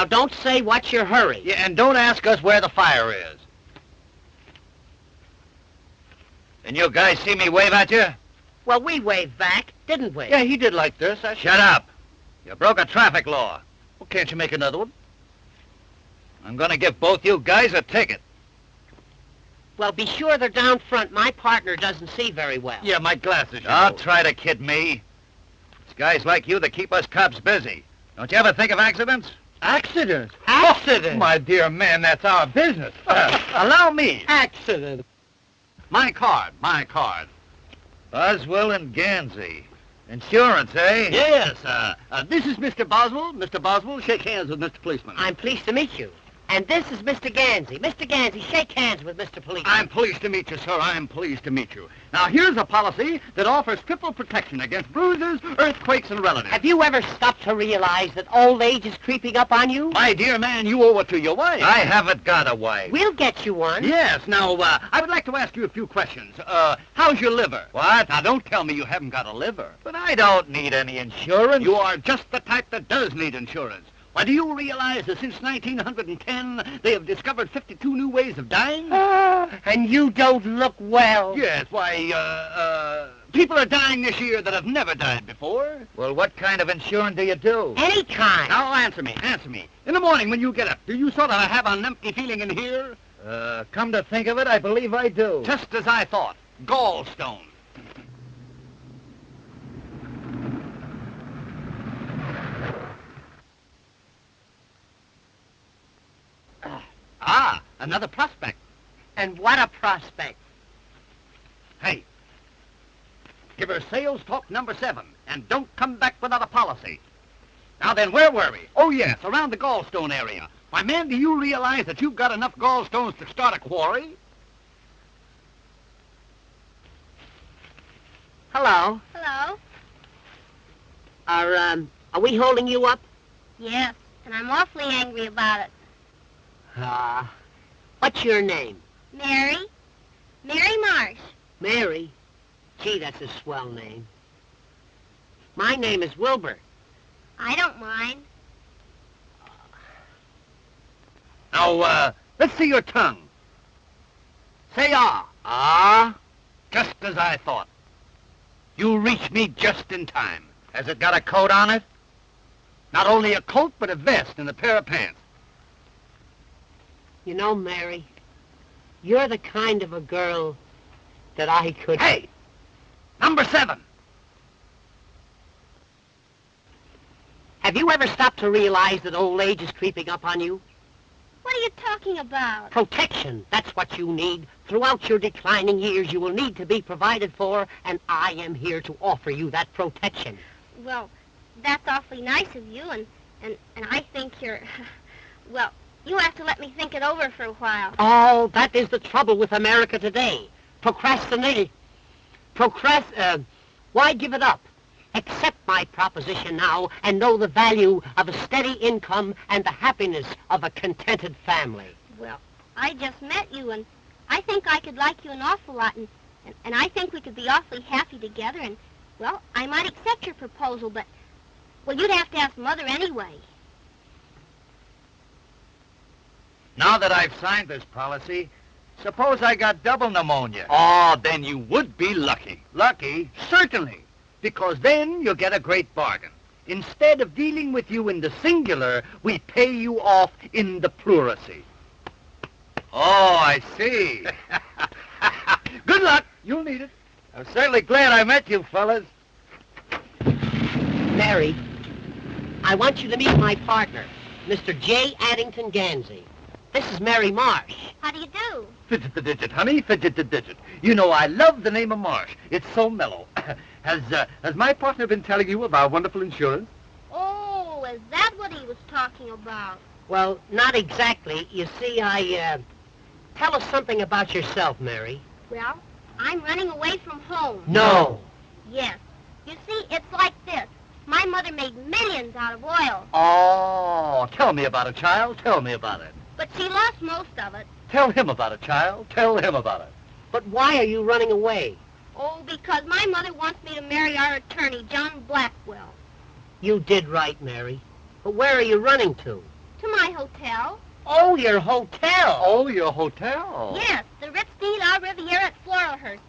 Now, don't say what's your hurry. Yeah, and don't ask us where the fire is. And you guys see me wave at you? Well, we waved back, didn't we? Yeah, he did like this. Shut up. You broke a traffic law. Well, can't you make another one? I'm going to give both you guys a ticket. Well, be sure they're down front. My partner doesn't see very well. Yeah, my glasses. Don't try to kid me. It's guys like you that keep us cops busy. Don't you ever think of accidents? Accident? Accident? My dear man, that's our business. Allow me. Accident. My card. Boswell and Gansey. Insurance, eh? Yes, this is Mr. Boswell. Mr. Boswell, shake hands with Mr. Policeman. I'm pleased to meet you. And this is Mr. Gansey. Mr. Gansey, shake hands with Mr. Policeman. I'm pleased to meet you, sir. I'm pleased to meet you. Now, here's a policy that offers triple protection against bruises, earthquakes, and relatives. Have you ever stopped to realize that old age is creeping up on you? My dear man, you owe it to your wife. I haven't got a wife. We'll get you one. Yes. Now, I would like to ask you a few questions. How's your liver? What? Now, don't tell me you haven't got a liver. But I don't need any insurance. You are just the type that does need insurance. Why, do you realize that since 1910, they have discovered 52 new ways of dying? And you don't look well. Yes, why, people are dying this year that have never died before. Well, what kind of insurance do you do? Any kind. Now, answer me. In the morning when you get up, do you sort of have an empty feeling in here? Come to think of it, I believe I do. Just as I thought. Gallstone. Another prospect. And what a prospect. Hey, give her sales talk number 7, and don't come back without a policy. Now then, where were we? Oh, yes, around the gallstone area. Why, man, do you realize that you've got enough gallstones to start a quarry? Hello. Hello? Are we holding you up? Yes, and I'm awfully angry about it. What's your name? Mary? Mary Marsh. Mary? Gee, that's a swell name. My name is Wilbur. I don't mind. Now, let's see your tongue. Say ah. Ah? Just as I thought. You reached me just in time. Has it got a coat on it? Not only a coat, but a vest and a pair of pants. You know, Mary, you're the kind of a girl that I could... Hey! Number 7. Have you ever stopped to realize that old age is creeping up on you? What are you talking about? Protection. That's what you need. Throughout your declining years, you will need to be provided for, and I am here to offer you that protection. Well, that's awfully nice of you, and I think you're... Well, you have to let me think it over for a while. Oh, that is the trouble with America today. Procrastinate. Why give it up? Accept my proposition now and know the value of a steady income and the happiness of a contented family. Well, I just met you, and I think I could like you an awful lot, and I think we could be awfully happy together, and, well, I might accept your proposal, but, well, you'd have to ask Mother anyway. Now that I've signed this policy, suppose I got double pneumonia. Oh, then you would be lucky. Lucky? Certainly, because then you'll get a great bargain. Instead of dealing with you in the singular, we pay you off in the pluracy. Oh, I see. Good luck. You'll need it. I'm certainly glad I met you fellas. Mary, I want you to meet my partner, Mr. J. Addington Gansey. This is Mary Marsh. How do you do? Fidget the digit, honey, fidget the digit. You know, I love the name of Marsh. It's so mellow. Has my partner been telling you about wonderful insurance? Oh, is that what he was talking about? Well, not exactly. You see, tell us something about yourself, Mary. Well, I'm running away from home. No. Yes. You see, it's like this. My mother made millions out of oil, Oh, tell me about it, child. Tell me about it. but she lost most of it. Tell him about it, child. Tell him about it. But why are you running away? Oh, because my mother wants me to marry our attorney, John Blackwell. You did right, Mary. But where are you running to? To To my hotel. Oh, your hotel. Oh, your hotel. Yes, the Ritz-de-la Riviera at Floralhurst.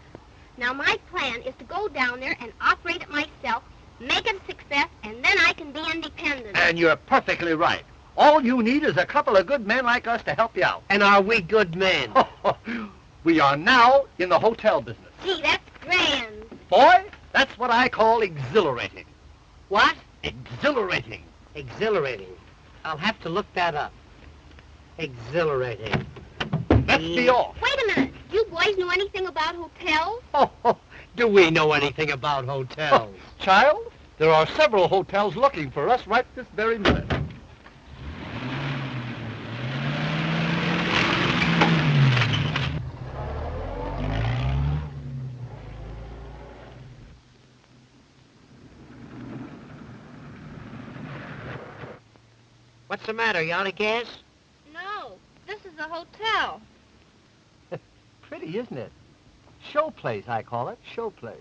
Now, my plan is to go down there and operate it myself, make it a success, and then I can be independent. And you're perfectly right. All you need is a couple of good men like us to help you out. And are we good men? We are now in the hotel business. Gee, that's grand. Boy, that's what I call exhilarating. What? Exhilarating. Exhilarating. I'll have to look that up. Exhilarating. Let's be off. Wait a minute. Do you boys know anything about hotels? Do we know anything about hotels? Child, there are several hotels looking for us right this very minute. What's the matter? You out of gas? No, this is a hotel. Pretty, isn't it? Show place, I call it. Show place.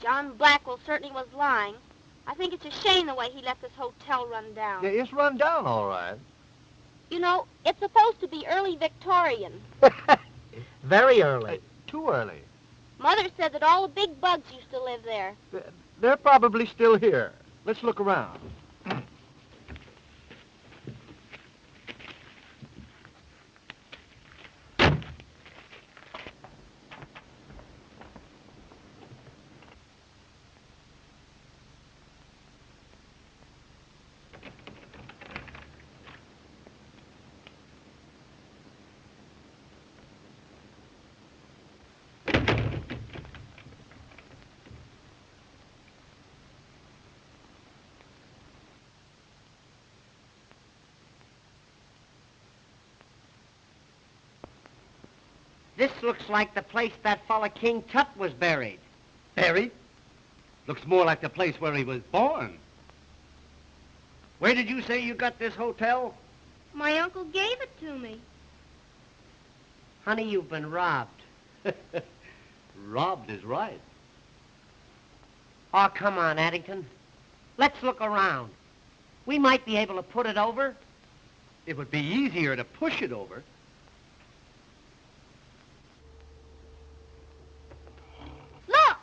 John Blackwell certainly was lying. I think it's a shame the way he let this hotel run down. Yeah, it's run down all right. You know, it's supposed to be early Victorian. Very early. Too early. Mother said that all the big bugs used to live there. They're probably still here. Let's look around. This looks like the place that fella King Tut was buried. Buried? Looks more like the place where he was born. Where did you say you got this hotel? My uncle gave it to me. Honey, you've been robbed. Robbed is right. Oh, come on, Addington. Let's look around. We might be able to put it over. It would be easier to push it over. Look!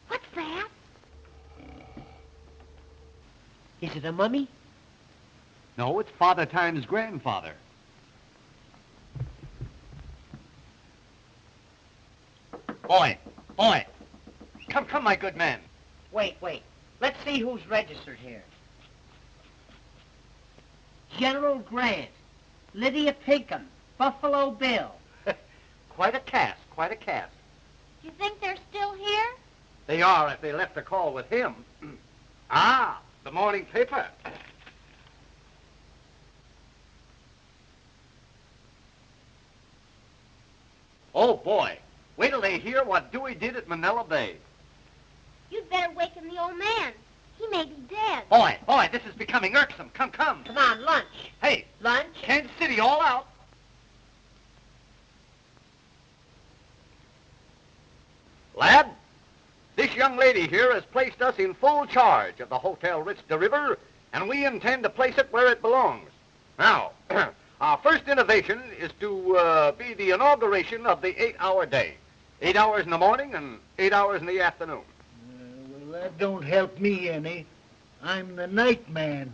What's that? Is it a mummy? No, it's Father Time's grandfather. Boy, come, my good man. Wait. Let's see who's registered here. General Grant, Lydia Pinkham, Buffalo Bill. Quite a cast. You think they're still here? They are if they left a call with him. Ah, the morning paper. Oh, boy. Wait till they hear what Dewey did at Manila Bay. You'd better waken the old man. He may be dead. Boy, this is becoming irksome. Come. Come on, lunch. Hey, Lunch? Kansas City all out. Lad, this young lady here has placed us in full charge of the Hotel Ritz de River, and we intend to place it where it belongs. Now, our first innovation is to be the inauguration of the 8-hour day. 8 hours in the morning and 8 hours in the afternoon. Well, that don't help me any. I'm the night man.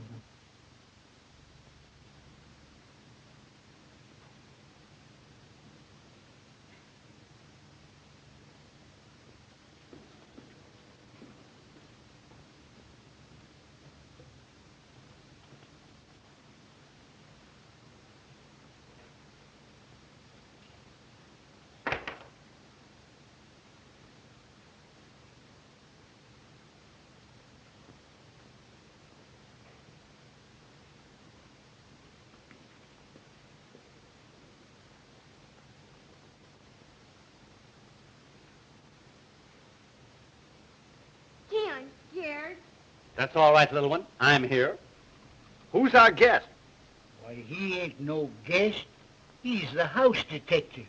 Gee, I'm scared. That's all right, little one. I'm here. Who's our guest? Why, he ain't no guest. He's the house detective.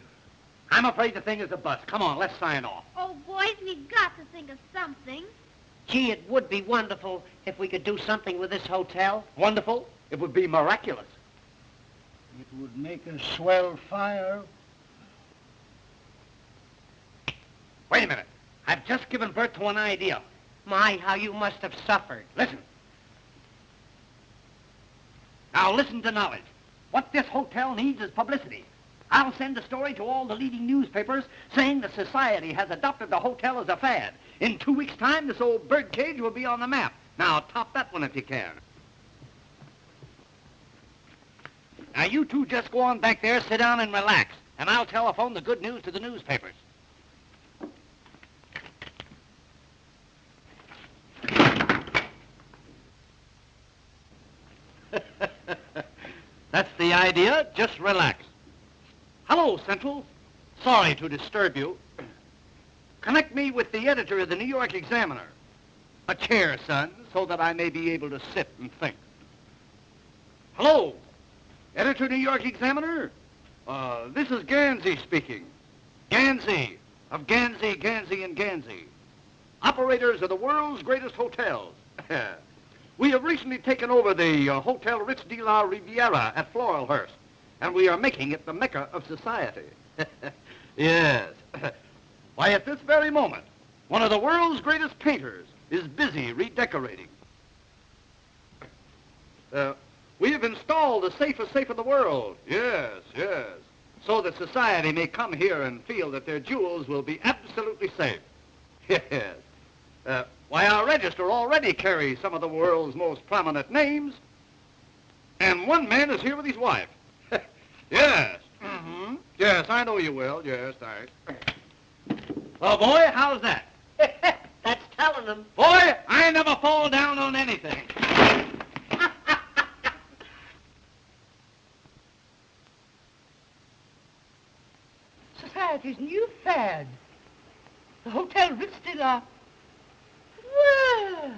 I'm afraid the thing is a bust. Come on, let's sign off. Oh, boys, we've got to think of something. Gee, it would be wonderful if we could do something with this hotel. Wonderful? It would be miraculous. It would make a swell fire. Wait a minute. I've just given birth to an idea. My, how you must have suffered. Listen. Now listen to knowledge. What this hotel needs is publicity. I'll send a story to all the leading newspapers saying the society has adopted the hotel as a fad. In 2 weeks' time, this old birdcage will be on the map. Now, top that one if you can. Now, you two just go on back there, sit down and relax, and I'll telephone the good news to the newspapers. That's the idea. Just relax. Hello, Central. Sorry to disturb you. Connect me with the editor of the New York Examiner. A chair, son, so that I may be able to sit and think. Hello, editor New York Examiner. This is Gansey speaking. Gansey of Gansey, Gansey, and Gansey. Operators of the world's greatest hotels. We have recently taken over the Hotel Ritz de la Riviera at Floralhurst, and we are making it the mecca of society. Yes. Why, at this very moment, one of the world's greatest painters is busy redecorating. We have installed the safest safe in the world. Yes, yes. So that society may come here and feel that their jewels will be absolutely safe. Yes. Why, our register already carries some of the world's most prominent names. And one man is here with his wife. Yes. Mm-hmm. Yes, I know you will. Yes, thanks. Well, boy, how's that? That's telling them. Boy, I never fall down on anything. Society's new fad. The Hotel Ritz de la... Well,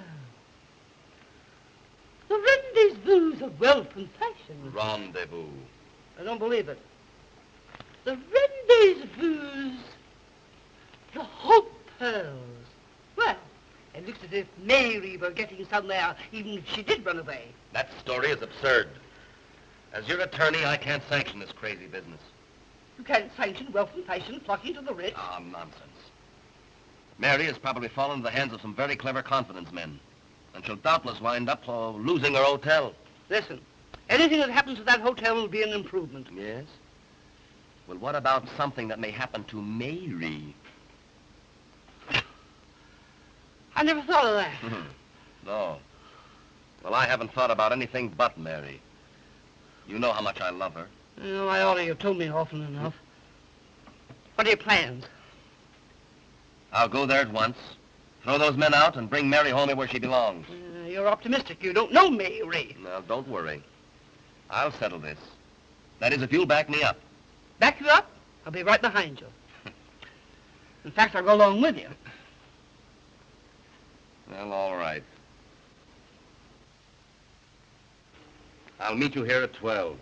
the rendezvous of wealth and fashion. Rendezvous. I don't believe it. The rendezvous, the hope pearls. Well, it looks as if Mary were getting somewhere, even if she did run away. That story is absurd. As your attorney, I can't sanction this crazy business. You can't sanction wealth and fashion flocking to the Ritz. Ah, nonsense. Mary has probably fallen into the hands of some very clever confidence men, and she'll doubtless wind up losing her hotel. Listen, anything that happens to that hotel will be an improvement. Yes? Well, what about something that may happen to Mary? I never thought of that. No. Well, I haven't thought about anything but Mary. You know how much I love her. You know, I ought to have told me often enough. What are your plans? I'll go there at once, throw those men out, and bring Mary home where she belongs. You're optimistic. You don't know Mary. Now, don't worry. I'll settle this. That is, if you'll back me up. Back you up? I'll be right behind you. In fact, I'll go along with you. Well, all right. I'll meet you here at 12.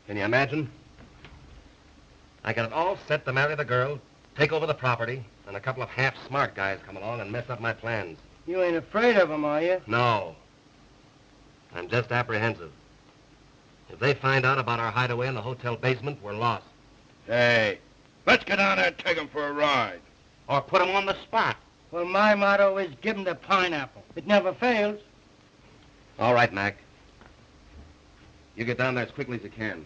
Can you imagine? I got it all set to marry the girl, take over the property, and a couple of half-smart guys come along and mess up my plans. You ain't afraid of them, are you? No. I'm just apprehensive. If they find out about our hideaway in the hotel basement, we're lost. Hey, let's get down there and take them for a ride. Or put them on the spot. Well, my motto is give them the pineapple. It never fails. All right, Mac. You get down there as quickly as you can.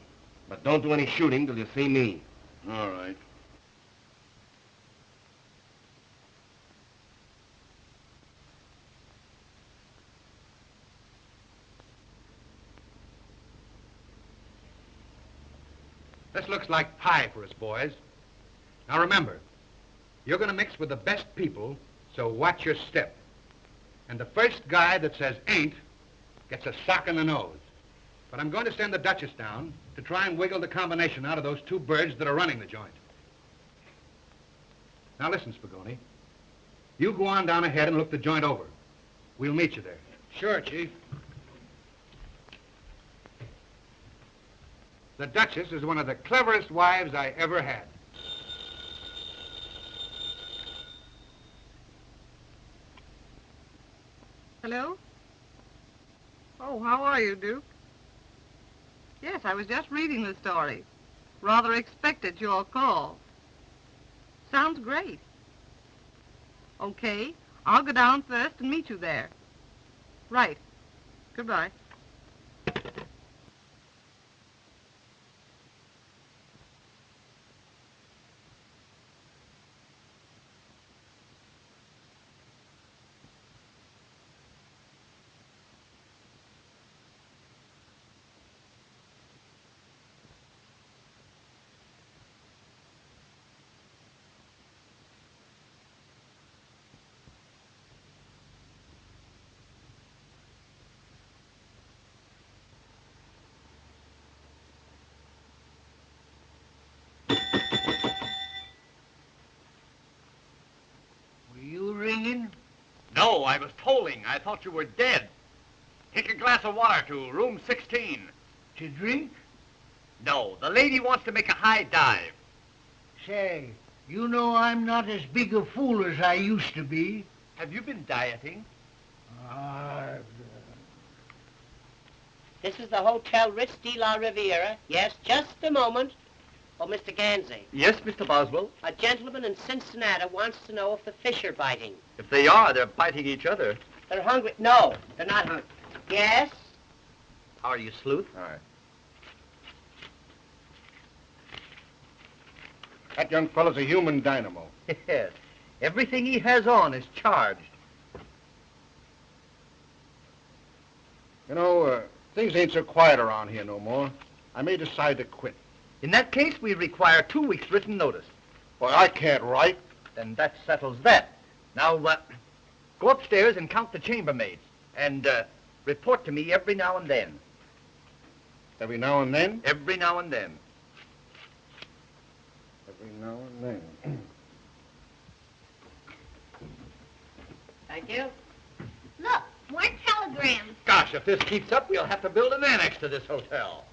But don't do any shooting till you see me. All right. This looks like pie for us, boys. Now remember, you're going to mix with the best people, so watch your step. And the first guy that says ain't gets a sock in the nose. But I'm going to send the Duchess down to try and wiggle the combination out of those two birds that are running the joint. Now listen, Spagoni. You go on down ahead and look the joint over. We'll meet you there. Sure, Chief. The Duchess is one of the cleverest wives I ever had. Hello? Oh, how are you, Duke? Yes, I was just reading the story. Rather expected your call. Sounds great. Okay, I'll go down first and meet you there. Right. Goodbye. Were you ringing? No, I was tolling. I thought you were dead. Take a glass of water to room 16. To drink? No, the lady wants to make a high dive. Say, you know I'm not as big a fool as I used to be. Have you been dieting? Uh, This is the Hotel Ritz de la Riviera. Yes, just a moment. Oh, Mr. Gansey, Yes, Mr. Boswell. a gentleman in Cincinnati wants to know if the fish are biting. If they are, they're biting each other. They're hungry. No, they're not hungry. Yes? How are you, Sleuth? All right. That young fellow's a human dynamo. Yes. Everything he has on is charged. You know, things ain't so quiet around here no more. I may decide to quit. In that case, we require 2 weeks' written notice. Boy, I can't write. Then that settles that. Now, go upstairs and count the chambermaids. And report to me every now and then. Every now and then? Every now and then. Every now and then. Thank you. Look, more telegrams. Gosh, if this keeps up, we'll have to build an annex to this hotel.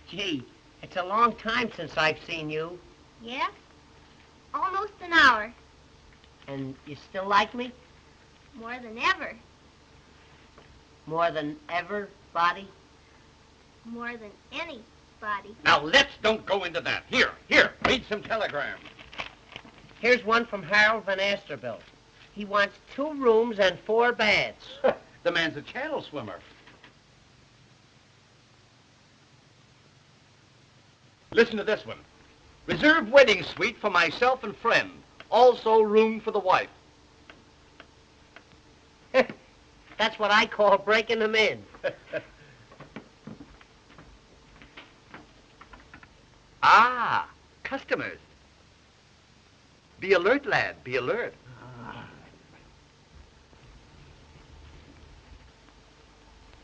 Gee, it's a long time since I've seen you. Yeah? Almost an hour. And you still like me? More than ever. More than ever, Body? More than anybody. Now, let's don't go into that. Here, read some telegrams. Here's one from Harold Van Asterbilt. He wants 2 rooms and 4 baths. The man's a channel swimmer. Listen to this one. Reserved wedding suite for myself and friend. Also room for the wife. That's what I call breaking them in. Ah, customers. Be alert, lad, be alert.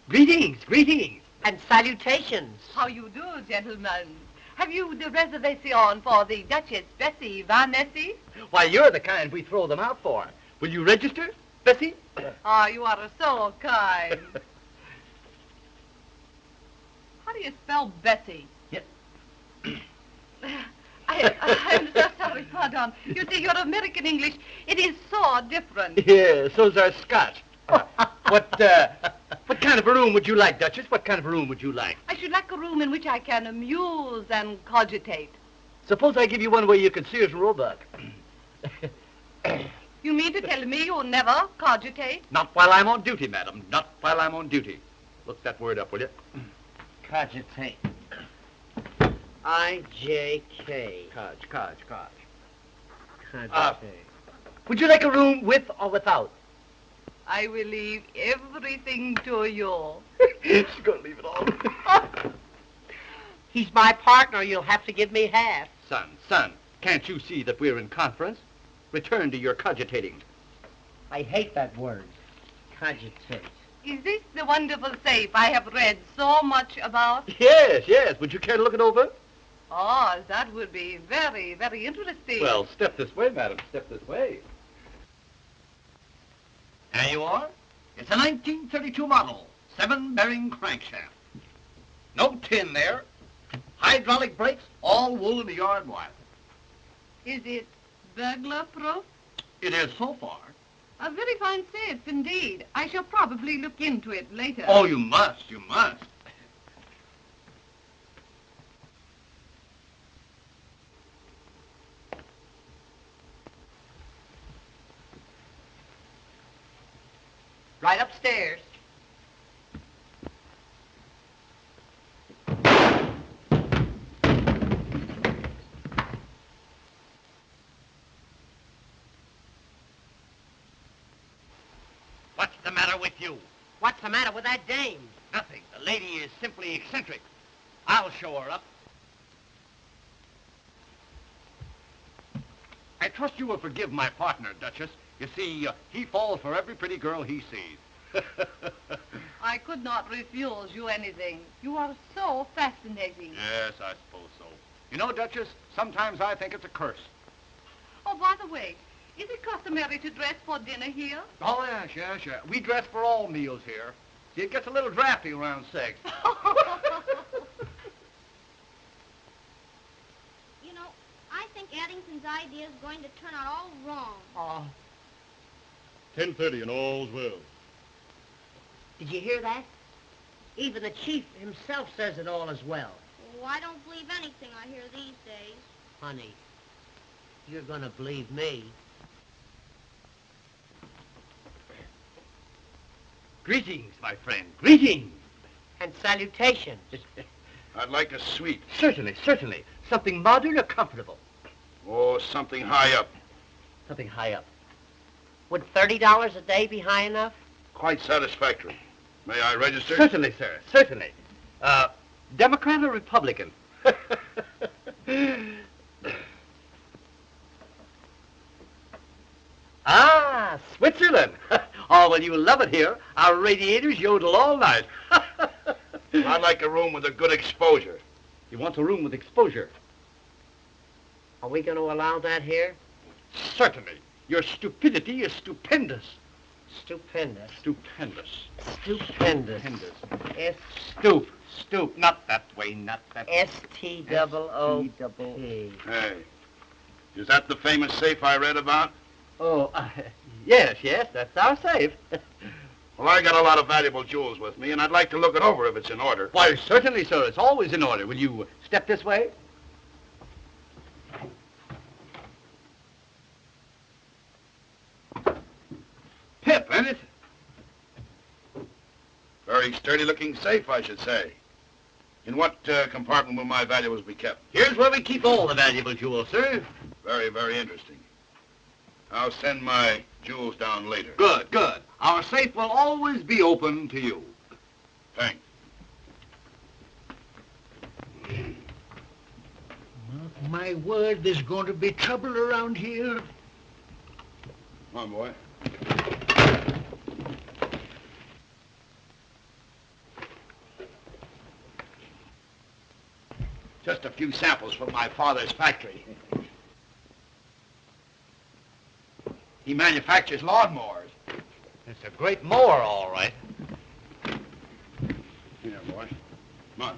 Greetings, greetings, and salutations. How you do, gentlemen? Have you the reservation for the Duchess Bessie Van Nessy? Why, you're the kind we throw them out for. Will you register, Bessie? Ah, you are so kind. How do you spell Bessie? Yeah. I'm so sorry, pardon. You see, your American English, it is so different. Yeah, so's our Scotch. What kind of a room would you like, Duchess? What kind of a room would you like? I should like a room in which I can amuse and cogitate. Suppose I give you one where you could Sears and Roebuck. You mean to tell me you'll never cogitate? Not while I'm on duty, madam. Not while I'm on duty. Look that word up, will you? Cogitate. I-J-K. Codge. Cogitate. Would you like a room with or without? I will leave everything to you. She's gonna leave it all. He's my partner. You'll have to give me half. Son, can't you see that we're in conference? Return to your cogitating. I hate that word. Cogitate. Is this the wonderful safe I have read so much about? Yes. Would you care to look it over? Oh, that would be very, very interesting. Well, step this way, madam. Step this way. There you are. It's a 1932 model, 7-bearing crankshaft. No tin there. Hydraulic brakes, all wool in the yard wire. Is it burglar-proof? It is so far. A very fine safe indeed. I shall probably look into it later. Oh, you must, you must. Right upstairs. What's the matter with you? What's the matter with that dame? Nothing. The lady is simply eccentric. I'll show her up. I trust you will forgive my partner, Duchess. You see, he falls for every pretty girl he sees. I could not refuse you anything. You are so fascinating. Yes, I suppose so. You know, Duchess, sometimes I think it's a curse. Oh, by the way, is it customary to dress for dinner here? Oh, yes, yes, yes. We dress for all meals here. See, it gets a little drafty around 6. You know, I think Addington's idea is going to turn out all wrong. Oh, 10:30 and all's well. did you hear that? Even the chief himself says it all is well. Oh, I don't believe anything I hear these days. Honey, you're gonna believe me. Greetings, my friend. Greetings. And salutations. I'd like a suite. Certainly, certainly. Something modern or comfortable. Oh, something high up. Something high up. Would $30 a day be high enough? Quite satisfactory. May I register? Certainly, sir. Certainly. Democrat or Republican? Ah, Switzerland. Oh, well, you'll love it here. Our radiators yodel all night. I'd like a room with a good exposure. You want a room with exposure? Are we going to allow that here? Certainly. Your stupidity is stupendous. Stupendous. Stupendous. Stupendous. Stupendous. S Stoop. Not that way, not that way. S-T-double-O-P. Hey, is that the famous safe I read about? Oh, yes, that's our safe. Well, I got a lot of valuable jewels with me, and I'd like to look it over if it's in order. Why, certainly, sir. It's always in order. Will you step this way? Pip, ain't it? Very sturdy-looking safe, I should say. In what compartment will my valuables be kept? Here's where we keep all the valuable jewels, sir. Very, very interesting. I'll send my jewels down later. Good, good. Our safe will always be open to you. Thanks. My word, there's going to be trouble around here. Come on, boy. Just a few samples from my father's factory. He manufactures lawnmowers. It's a great mower, all right. Here, boy. Come on.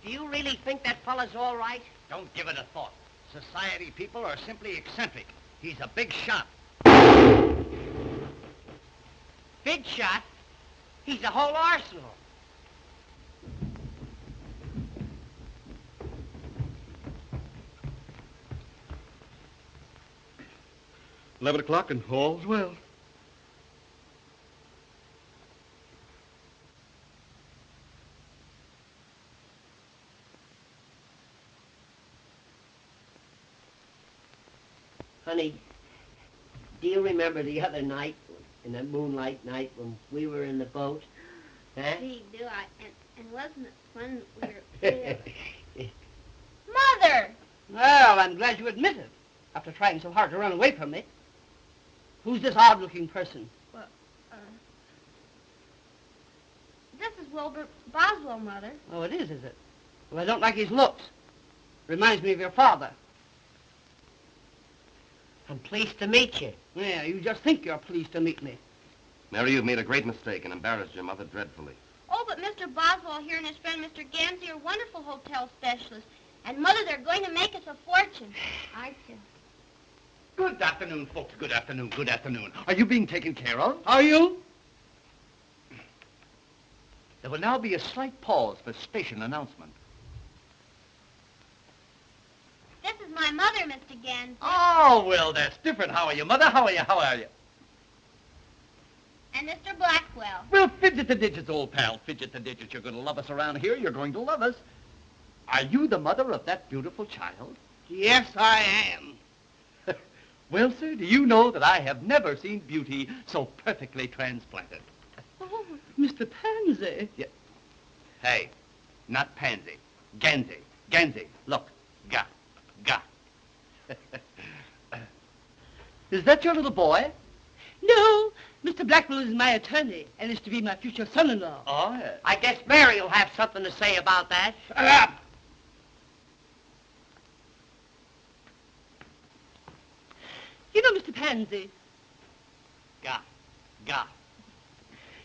Do you really think that fella's all right? Don't give it a thought. Society people are simply eccentric. He's a big shot. Big shot? He's a whole arsenal. $11 and all's well. Honey, do you remember the other night, in that moonlight night when we were in the boat? Huh? Gee, do I? And wasn't it fun that we were... Mother! Well, I'm glad you admit it, after trying so hard to run away from me. Who's this odd-looking person? Well, this is Wilbur Boswell, Mother. Oh, it is it? Well, I don't like his looks. Reminds me of your father. I'm pleased to meet you. Yeah, you just think you're pleased to meet me. Mary, you've made a great mistake and embarrassed your mother dreadfully. Oh, but Mr. Boswell here and his friend Mr. Gansey are wonderful hotel specialists. And, Mother, they're going to make us a fortune. Aren't you? Good afternoon, folks. Good afternoon. Good afternoon. Are you being taken care of? Are you? There will now be a slight pause for station announcement. This is my mother, Mr. Gansey. Oh, well, that's different. How are you, Mother? How are you? How are you? And Mr. Blackwell. Well, fidget the digits, old pal. Fidget the digits. You're going to love us around here. You're going to love us. Are you the mother of that beautiful child? Yes, I am. Well, sir, do you know that I have never seen beauty so perfectly transplanted? Oh, Mr. Pansy. Yeah. Hey, not pansy. Gansey. Gansey. Look. Ga. Is that your little boy? No, Mr. Blackwell is my attorney and is to be my future son-in-law. Oh, yes. I guess Mary will have something to say about that. Shut up! You know, Mr. Pansy. Ga.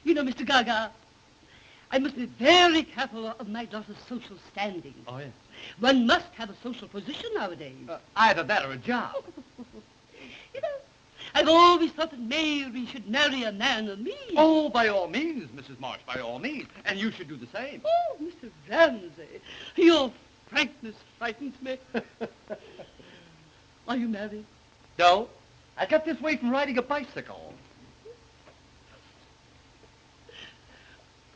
You know, Mr. Gaga. I must be very careful of my daughter's social standing. Oh, yes. One must have a social position nowadays. Either that or a job. You know, I've always thought that Mary should marry a man of me. Oh, by all means, Mrs. Marsh, by all means. And you should do the same. Oh, Mr. Ramsey, your frankness frightens me. Are you married? No, I got this way from riding a bicycle.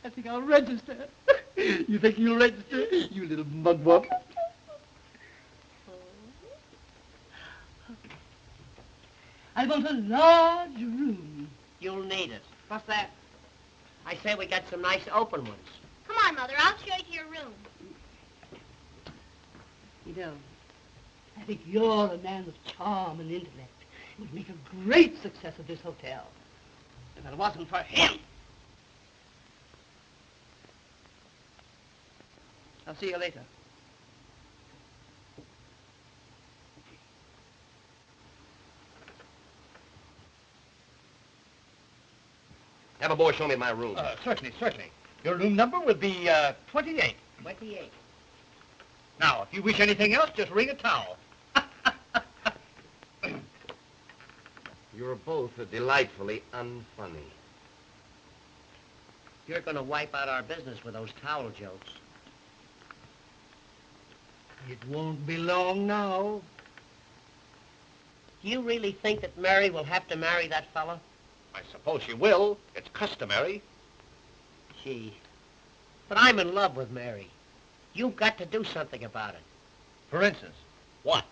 I think I'll register. You think you'll register, you little mugwump? I want a large room. You'll need it. What's that? I say we got some nice open ones. Come on, Mother. I'll show you to your room. You know, I think you're a man of charm and intellect. It would make a great success of this hotel. If it wasn't for him. I'll see you later. Have a boy show me my room. Certainly. Your room number will be 28. 28. Now, if you wish anything else, just ring a towel. You're both delightfully unfunny. You're going to wipe out our business with those towel jokes. It won't be long now. Do you really think that Mary will have to marry that fellow? I suppose she will. It's customary. Gee. But I'm in love with Mary. You've got to do something about it. For instance, what?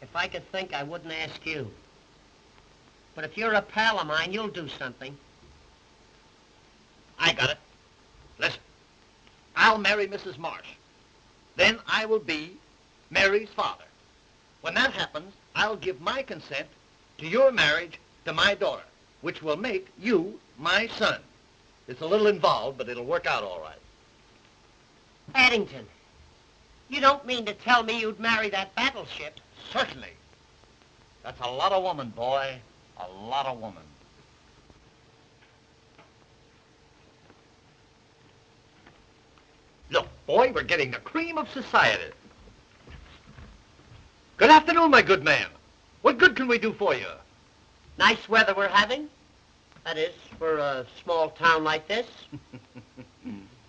If I could think, I wouldn't ask you. But if you're a pal of mine, you'll do something. I got it. Listen, I'll marry Mrs. Marsh. Then I will be Mary's father. When that happens, I'll give my consent to your marriage to my daughter, which will make you my son. It's a little involved, but it'll work out all right. Paddington, you don't mean to tell me you'd marry that battleship? Certainly. That's a lot of woman, boy. A lot of woman. Look, boy, we're getting the cream of society. Good afternoon, my good man. What good can we do for you? Nice weather we're having. That is, for a small town like this.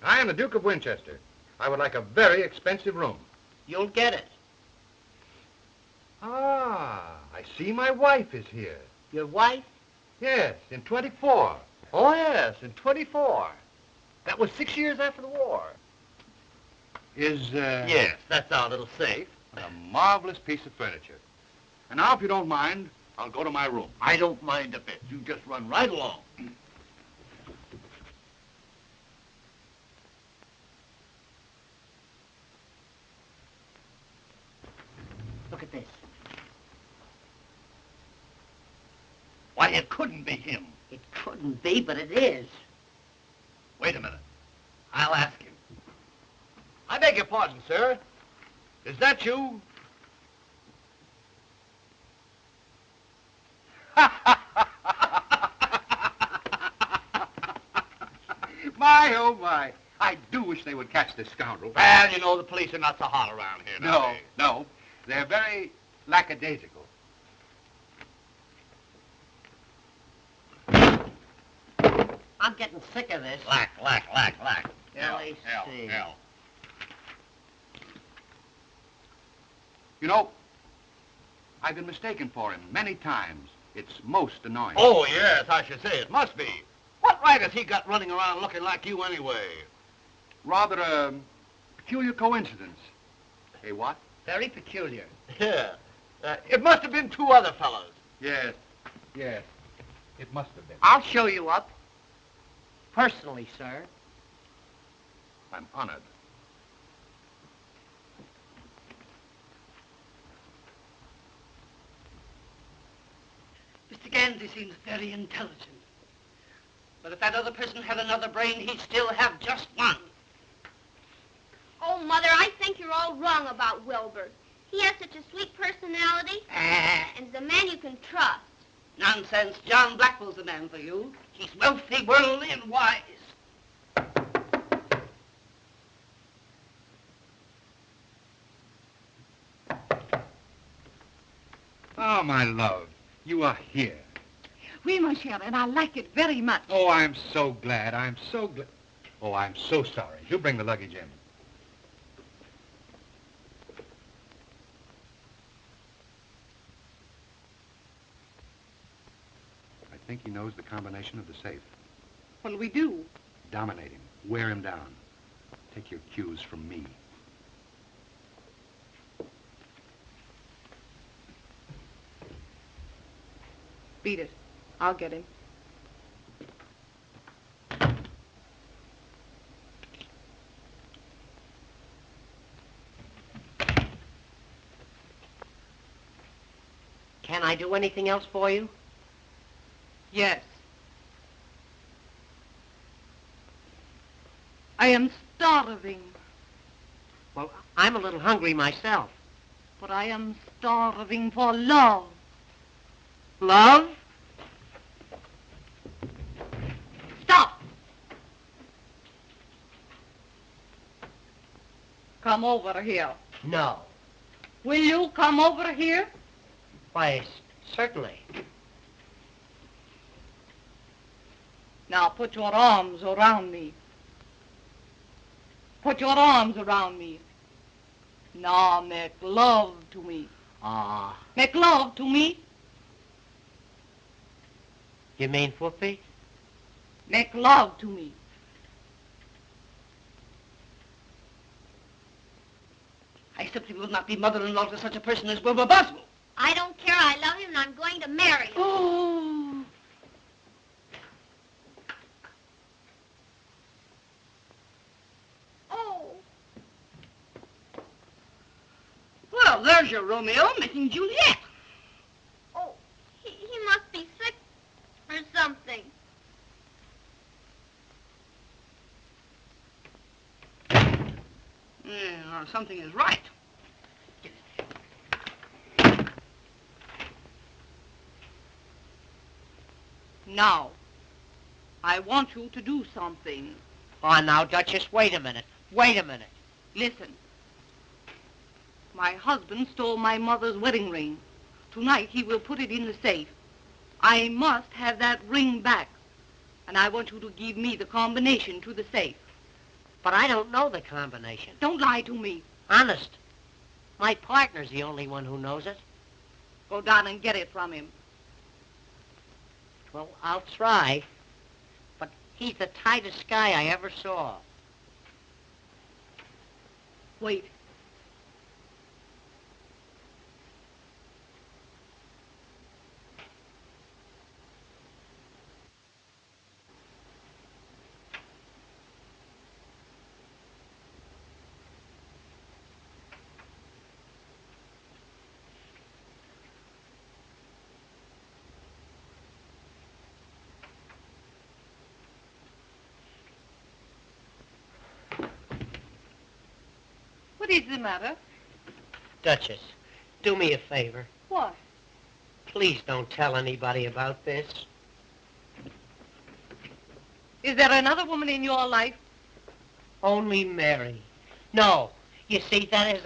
I am the Duke of Winchester. I would like a very expensive room. You'll get it. Ah, I see my wife is here. Your wife? Yes, in 24. Oh, yes, in 24. That was 6 years after the war. Yes, that's our little safe. A marvelous piece of furniture. And now, if you don't mind, I'll go to my room. I don't mind a bit. You just run right along. Look at this. Why, it couldn't be him. It couldn't be, but it is. Wait a minute. I'll ask him. I beg your pardon, sir. Is that you? My, oh, my. I do wish they would catch this scoundrel. Well, you know, the police are not so hot around here No, nowadays. no. They're very lackadaisical. I'm getting sick of this. Lack. L.A.C. Hell. You know, I've been mistaken for him many times. It's most annoying. Oh, yes, I should say it must be. What right has he got running around looking like you anyway? Rather a peculiar coincidence. Hey, what? Very peculiar. Yeah. It must have been two other fellows. Yes. It must have been. I'll show you up. Personally, sir. I'm honored. Mr. Gansey seems very intelligent. But if that other person had another brain, he'd still have just one. Oh, Mother, I think you're all wrong about Wilbur. He has such a sweet personality, and he's a man you can trust. Nonsense. John Blackwell's the man for you. He's wealthy, worldly, and wise. Oh, my love, you are here. Oui, mon cher, and I like it very much. Oh, I'm so glad. Oh, I'm so sorry. You bring the luggage in. I think he knows the combination of the safe. What'll we do? Dominate him. Wear him down. Take your cues from me. Beat it. I'll get him. Can I do anything else for you? Yes. I am starving, Well, I'm a little hungry myself. but I am starving for love. Love? Stop! Come over here. No. Will you come over here? Why, certainly. Now put your arms around me. Put your arms around me. Now make love to me. Make love to me. You mean whoopee? Make love to me. I simply will not be mother-in-law to such a person as Wilbur Boswell. I don't care. I love him, and I'm going to marry him. Oh. Oh. Well, there's your Romeo making Juliet. Oh, he must be sick or something. Yeah, or something is right. Now, I want you to do something. Oh, now, Duchess, wait a minute. Wait a minute. Listen. My husband stole my mother's wedding ring. Tonight he will put it in the safe. I must have that ring back. And I want you to give me the combination to the safe. But I don't know the combination. Don't lie to me. Honest. My partner's the only one who knows it. Go down and get it from him. Well, I'll try. But he's the tightest guy I ever saw. Wait. What is the matter? Duchess, do me a favor. What? Please don't tell anybody about this. Is there another woman in your life? Only Mary. No. You see, that is,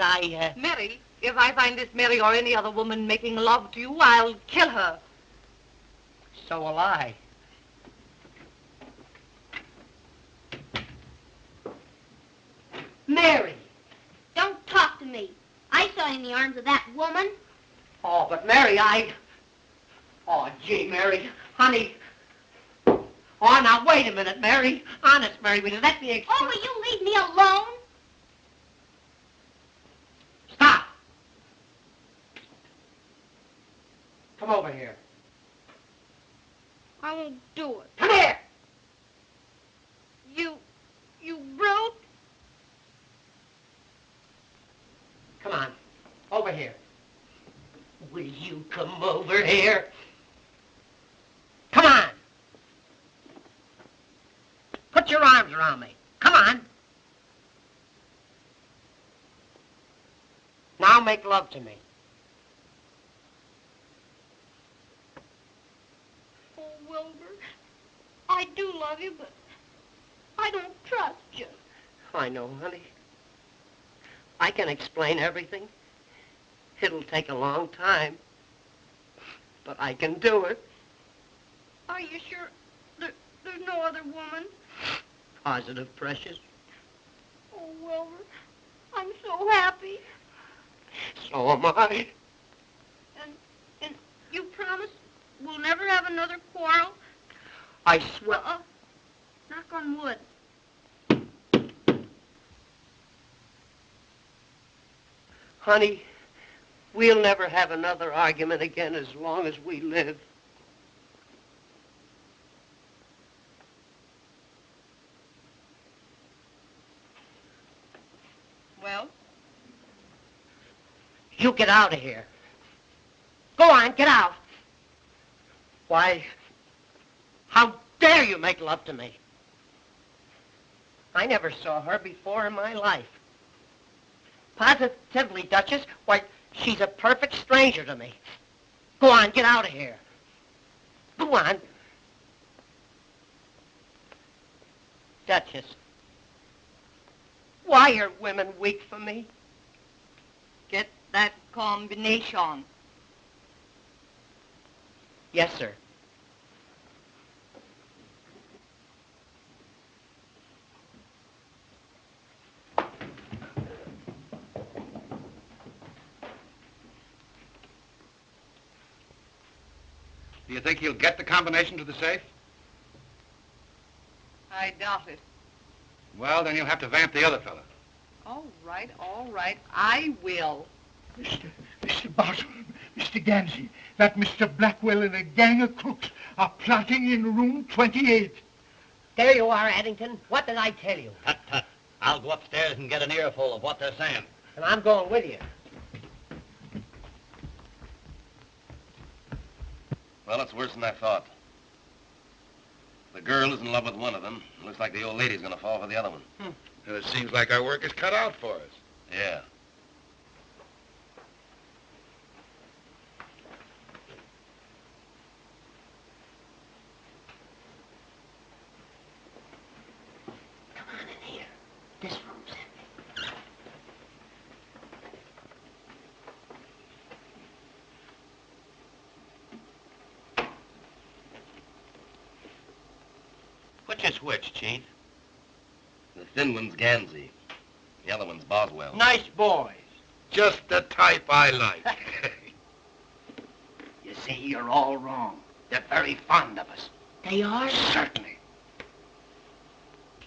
Mary? If I find this Mary or any other woman making love to you, I'll kill her. So will I. Mary, don't talk to me. I saw you in the arms of that woman. Oh, but Mary, Oh, gee, Mary. Honey. Oh, now, wait a minute, Mary. Honest, Mary, will you let me explain? Oh, will you leave me alone? Stop. Come over here. I won't do it. Come here. You brute. Come on. Over here. Will you come over here? Come on. Put your arms around me. Come on. Now make love to me. Oh, Wilbur, I do love you, but I don't trust you. I know, honey. I can explain everything. It'll take a long time, but I can do it. Are you sure there's no other woman? Positive, precious. Oh, Wilbur, I'm so happy. So am I. And you promise we'll never have another quarrel? I swear. Knock on wood. Honey, we'll never have another argument again as long as we live. Well? You get out of here. Go on, get out. Why, how dare you make love to me? I never saw her before in my life. Positively, Duchess, why, she's a perfect stranger to me. Go on, get out of here. Go on. Duchess, why are women weak for me? Get that combination. Yes, sir. Do you think he'll get the combination to the safe? I doubt it. Well, then you'll have to vamp the other fella. All right. I will. Mr. Barton, Mr. Gansey, that Mr. Blackwell and a gang of crooks are plotting in room 28. There you are, Addington. What did I tell you? Tut, tut. I'll go upstairs and get an earful of what they're saying. And I'm going with you. Well, it's worse than I thought. The girl is in love with one of them. It looks like the old lady's gonna fall for the other one. And it seems like our work is cut out for us. Yeah. Come on in here. This room's empty. Which is which, Chief? The thin one's Gansey. The other one's Boswell. Nice boys. Just the type I like. You see, you're all wrong. They're very fond of us. They are? Certainly.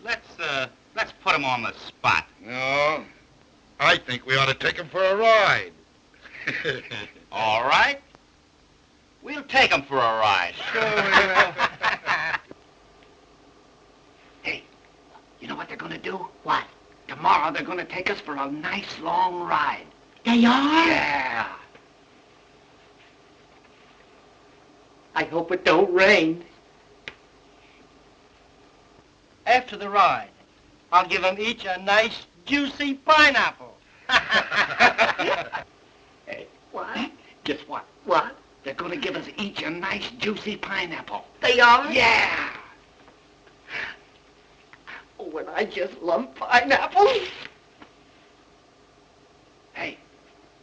Let's put them on the spot. No, I think we ought to take him for a ride. All right. We'll take them for a ride. Sure we will. Hey, you know what they're going to do? What? Tomorrow they're going to take us for a nice long ride. They are? Yeah. I hope it don't rain. After the ride, I'll give them each a nice, juicy pineapple. Hey, what? Guess what? What? They're going to give us each a nice, juicy pineapple. They are? Yeah. delicious lump pineapple. Hey,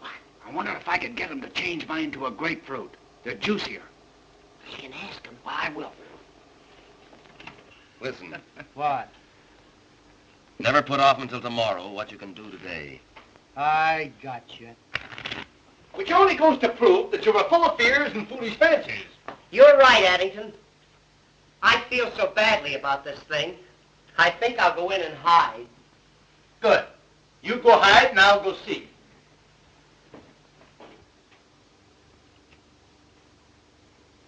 I wonder if I can get him to change mine to a grapefruit. They're juicier. You can ask him. Well, I will. Listen, What? never put off until tomorrow what you can do today. I gotcha. Which only goes to prove that you were full of fears and foolish fancies. You're right, Addington. I feel so badly about this thing. I think I'll go in and hide. Good. You go hide and I'll go see.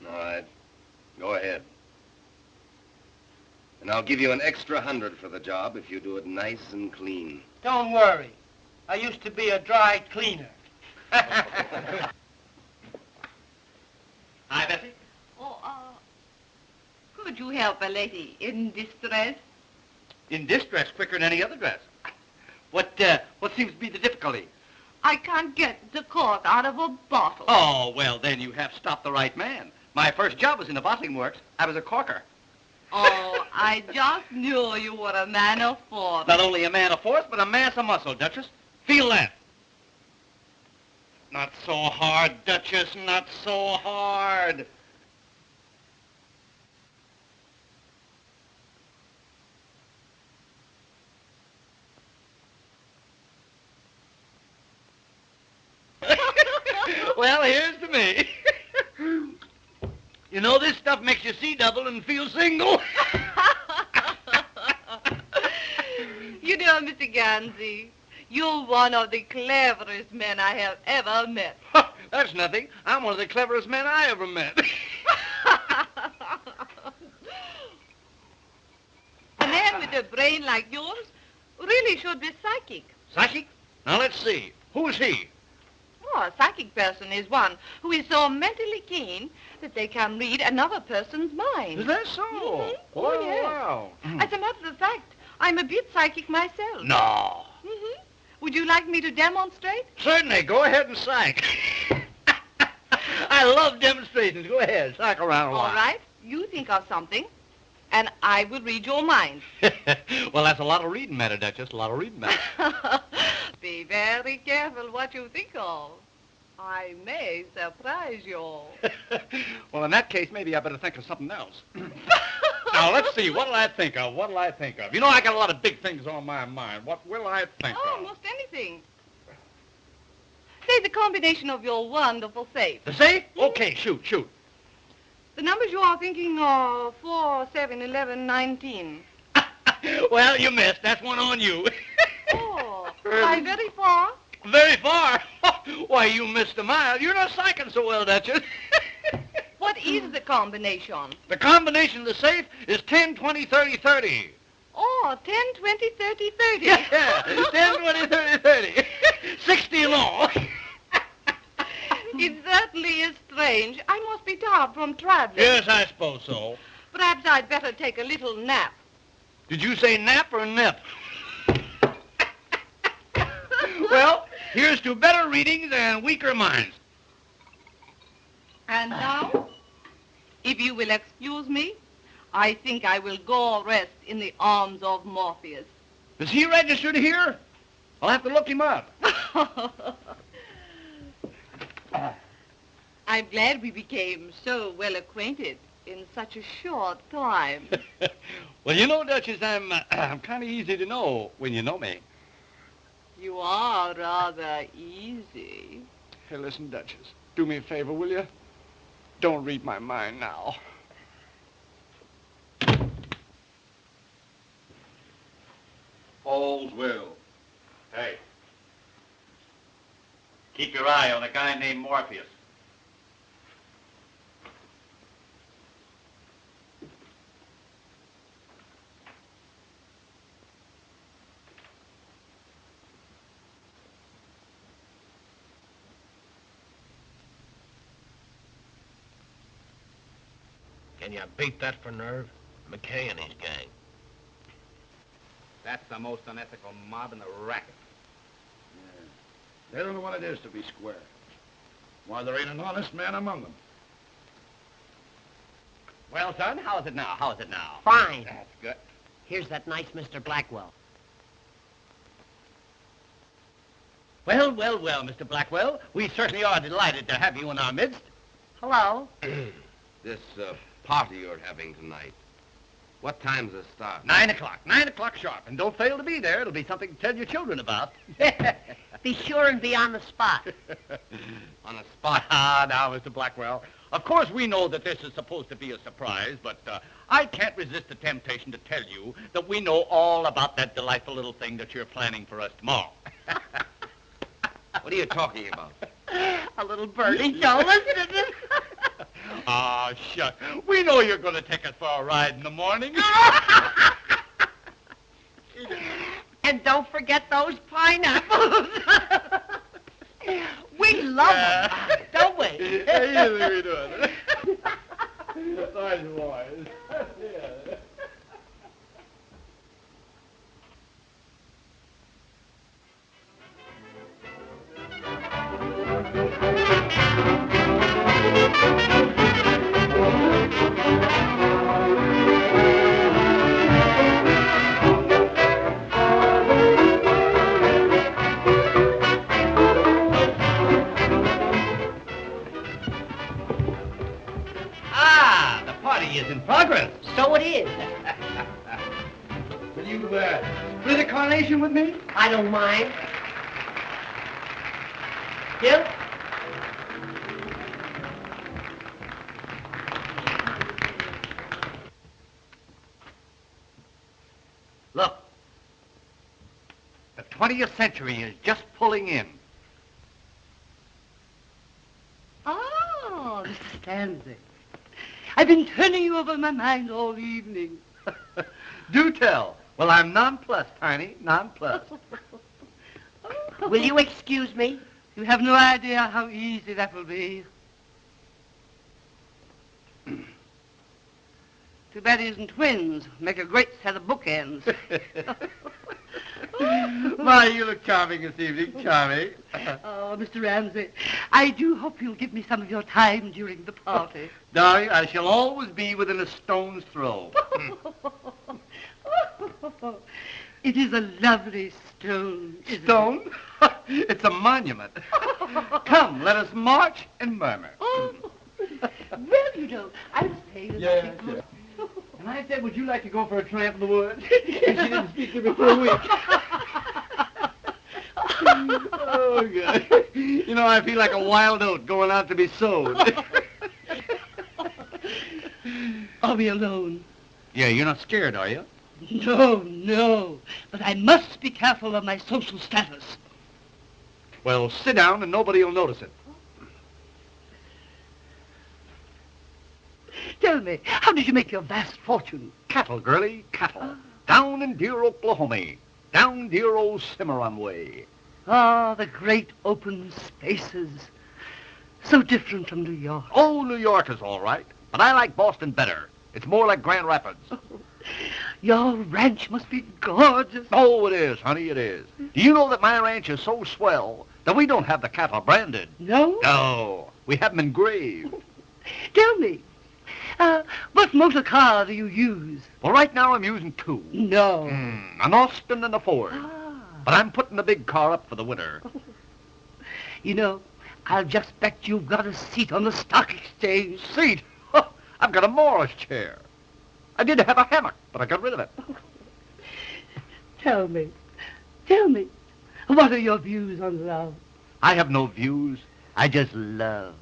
All right. Go ahead. And I'll give you an extra 100 for the job if you do it nice and clean. Don't worry. I used to be a dry cleaner. Hi, Bessie. Oh, could you help a lady in distress? In this dress quicker than any other dress. What seems to be the difficulty? I can't get the cork out of a bottle. Oh, well, then you have stopped the right man. My first job was in the bottling works. I was a corker. Oh, I just knew you were a man of force. Not only a man of force, but a mass of muscle, Duchess. Feel that. Not so hard, Duchess, not so hard. Well, here's to me. You know, this stuff makes you see double and feel single. You know, Mr. Gansey, you're one of the cleverest men I have ever met. That's nothing. I'm one of the cleverest men I ever met. A man with a brain like yours really should be psychic. Psychic? Now, let's see. Who's he? Oh, a psychic person is one who is so mentally keen that they can read another person's mind. Is that so? Mhm. Oh, yes. wow. As a matter of fact, I'm a bit psychic myself. No. Mm-hmm. Would you like me to demonstrate? Certainly. Go ahead and psych. I love demonstrations. Go ahead. Psych around a while. All right. You think of something, and I will read your mind. Well, that's a lot of reading matter, Duchess. A lot of reading matter. Be very careful what you think of. I may surprise you. Well, in that case, maybe I better think of something else. Now, let's see. What'll I think of? What'll I think of? You know, I got a lot of big things on my mind. What will I think of? Almost anything. Say the combination of your wonderful safe. The safe? Okay, shoot. The numbers you are thinking are 4, 7, 11, 19. Well, you missed. That's one on you. Oh, by very far? Very far. Why, you missed a mile. You're not psyching so well, Duchess. What is the combination? The combination of the safe is 10, 20, 30, 30. Oh, 10, 20, 30, 30. Yeah, 10, 20, 30, 30. 60 in all. It certainly is strange. I must be tired from traveling. Yes, I suppose so. Perhaps I'd better take a little nap. Did you say nap or nip? Well, here's to better readings and weaker minds. And now, if you will excuse me, I think I will go rest in the arms of Morpheus. Is he registered here? I'll have to look him up. I'm glad we became so well acquainted in such a short time. Well, you know, Duchess, I'm kind of easy to know when you know me. You are rather easy. Hey, listen, Duchess, do me a favor, will you? Don't read my mind now. All's well. Hey, keep your eye on a guy named Morpheus. Can you beat that for nerve? McKay and his gang. That's the most unethical mob in the racket. They don't know what it is to be square. Why, there ain't an honest man among them. Well, son, how is it now? Fine. That's good. Here's that nice Mr. Blackwell. Well, well, well, Mr. Blackwell. We certainly are delighted to have you in our midst. Hello. This party you're having tonight, what time's it start? 9 o'clock. 9 o'clock sharp. And don't fail to be there. It'll be something to tell your children about. Be sure and be on the spot. On a spot. Ah, now, Mr. Blackwell. Of course, we know that this is supposed to be a surprise, but I can't resist the temptation to tell you that we know all about that delightful little thing that you're planning for us tomorrow. What are you talking about? A little birdie. Don't listen to this. Ah, shucks. We know you're going to take us for a ride in the morning. And don't forget those pineapples. We love them, don't we? Yes, we do. Sorry, boys. Yeah. Ah, the party is in progress. So it is. Will you split a carnation with me? I don't mind. Gil? Look, the 20th century is just pulling in. Oh, Mr. Stanley. I've been turning you over my mind all evening. Do tell. Well, I'm nonplussed, Tiny, nonplussed. Will you excuse me? You have no idea how easy that will be. Too bad he isn't twins. Make a great set of bookends. My, you look charming this evening, charming. Oh, Mr. Ramsey, I do hope you'll give me some of your time during the party. Darling, I shall always be within a stone's throw. It is a lovely stone, isn't Stone? It's a monument. Come, let us march and murmur. Oh. Well, you know, I was paying Yes. And I said, would you like to go for a tramp in the woods? And she didn't speak to me for a week. Oh, God. You know, I feel like a wild oat going out to be sowed. Are we alone? Yeah, you're not scared, are you? No, no. But I must be careful of my social status. Well, sit down and nobody will notice it. Tell me, how did you make your vast fortune? Cattle, girlie, cattle. Down in dear Oklahoma. Down dear old Cimarron way. Ah, the great open spaces. So different from New York. Oh, New York is all right, but I like Boston better. It's more like Grand Rapids. Your ranch must be gorgeous. Oh, it is, honey, it is. Do you know that my ranch is so swell that we don't have the cattle branded? No? No, we have them engraved. Tell me, what motor car do you use? Well, right now I'm using two. No. An Austin and a Ford. Ah. But I'm putting the big car up for the winter. You know, I'll just bet you've got a seat on the stock exchange. Seat? I've got a Morris chair. I did have a hammock, but I got rid of it. Tell me, what are your views on love? I have no views. I just love.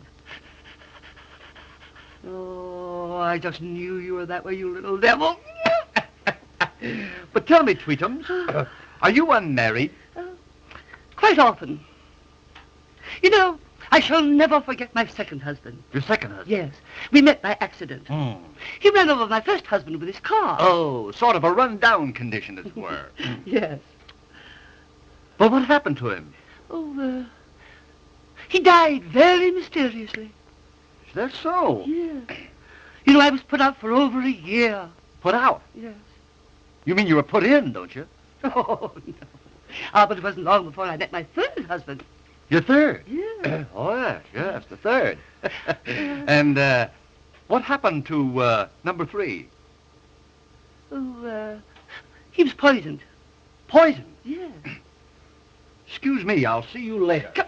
Oh, I just knew you were that way, you little devil. But tell me, Tweetums, are you unmarried? Quite often. You know, I shall never forget my second husband. Your second husband? Yes. We met by accident. Hmm. He ran over my first husband with his car. Oh, sort of a run-down condition, as it were. Yes. But what happened to him? Oh, he died very mysteriously. Is that so? Yes. You know, I was put out for over a year. Put out? Yes. You mean you were put in, don't you? Oh, no. Ah, but it wasn't long before I met my third husband. Your third? Yeah. Oh, yes, the third. And what happened to number 3? Oh, He was poisoned. Poison. Yeah. Excuse me, I'll see you later.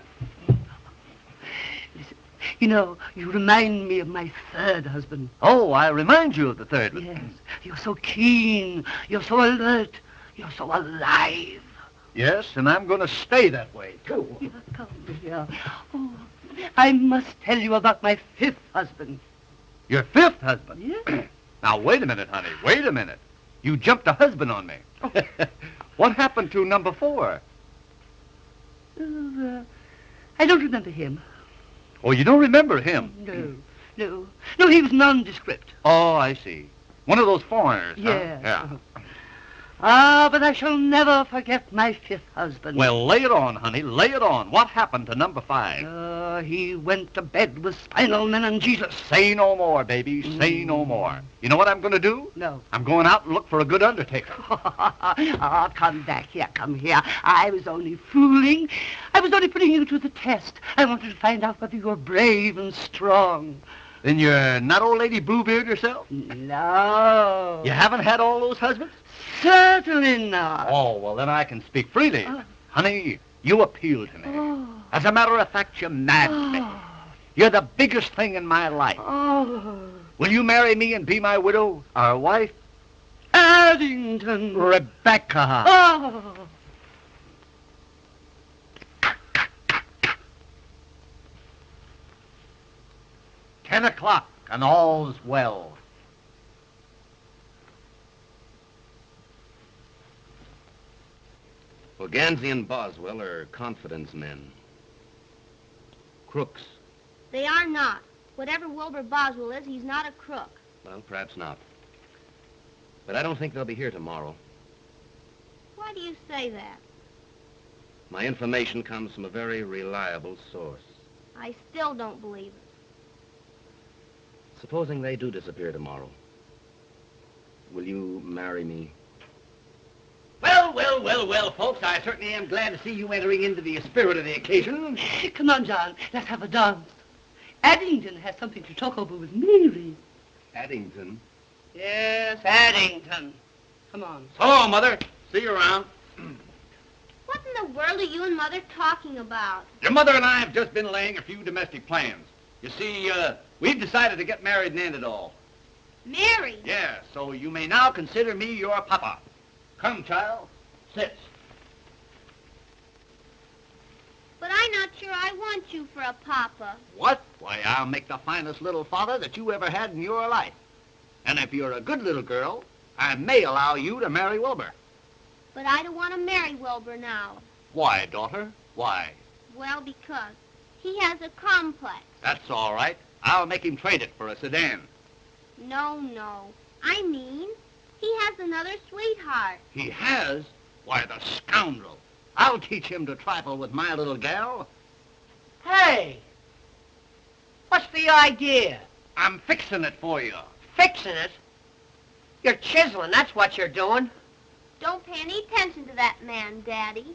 Listen, you know, you remind me of my third husband. Oh, I remind you of the third one. Yes. You're so keen. You're so alert. You're so alive. Yes, and I'm going to stay that way, too. Yeah, come here. Oh, I must tell you about my fifth husband. Your fifth husband? Yeah. Now, wait a minute, honey. Wait a minute. You jumped a husband on me. What happened to number 4? I don't remember him. Oh, you don't remember him? No, he was nondescript. Oh, I see. One of those foreigners, Yes. Huh? Yeah. Ah, but I shall never forget my fifth husband. Well, lay it on, honey. Lay it on. What happened to number 5? He went to bed with spinal meningitis. Say no more, baby. Say no more. You know what I'm going to do? No. I'm going out and look for a good undertaker. Oh, come back here, come here. I was only fooling. I was only putting you to the test. I wanted to find out whether you were brave and strong. Then you're not old lady Bluebeard yourself? No. You haven't had all those husbands? Certainly not. Oh, well, then I can speak freely. Honey, you appeal to me. As a matter of fact, you madden me. You're the biggest thing in my life. Will you marry me and be my widow, our wife? Addington. Rebecca. Oh. 10 o'clock, and all's well. Well, Gansey and Boswell are confidence men. Crooks. They are not. Whatever Wilbur Boswell is, he's not a crook. Well, perhaps not. But I don't think they'll be here tomorrow. Why do you say that? My information comes from a very reliable source. I still don't believe it. Supposing they do disappear tomorrow, will you marry me? Well, folks, I certainly am glad to see you entering into the spirit of the occasion. Come on, John. Let's have a dance. Addington has something to talk over with Mary. Addington? Yes, Addington. Come on. So long, Mother. See you around. What in the world are you and Mother talking about? Your mother and I have just been laying a few domestic plans. You see, we've decided to get married and end it all. Mary? Yeah, so you may now consider me your papa. Come, child. Sit. But I'm not sure I want you for a papa. What? Why, I'll make the finest little father that you ever had in your life. And if you're a good little girl, I may allow you to marry Wilbur. But I don't want to marry Wilbur now. Why, daughter? Why? Well, because he has a complex. That's all right. I'll make him trade it for a sedan. No. I mean, he has another sweetheart. He has? Why, the scoundrel. I'll teach him to trifle with my little gal. Hey! What's the idea? I'm fixing it for you. Fixing it? You're chiseling, that's what you're doing. Don't pay any attention to that man, Daddy.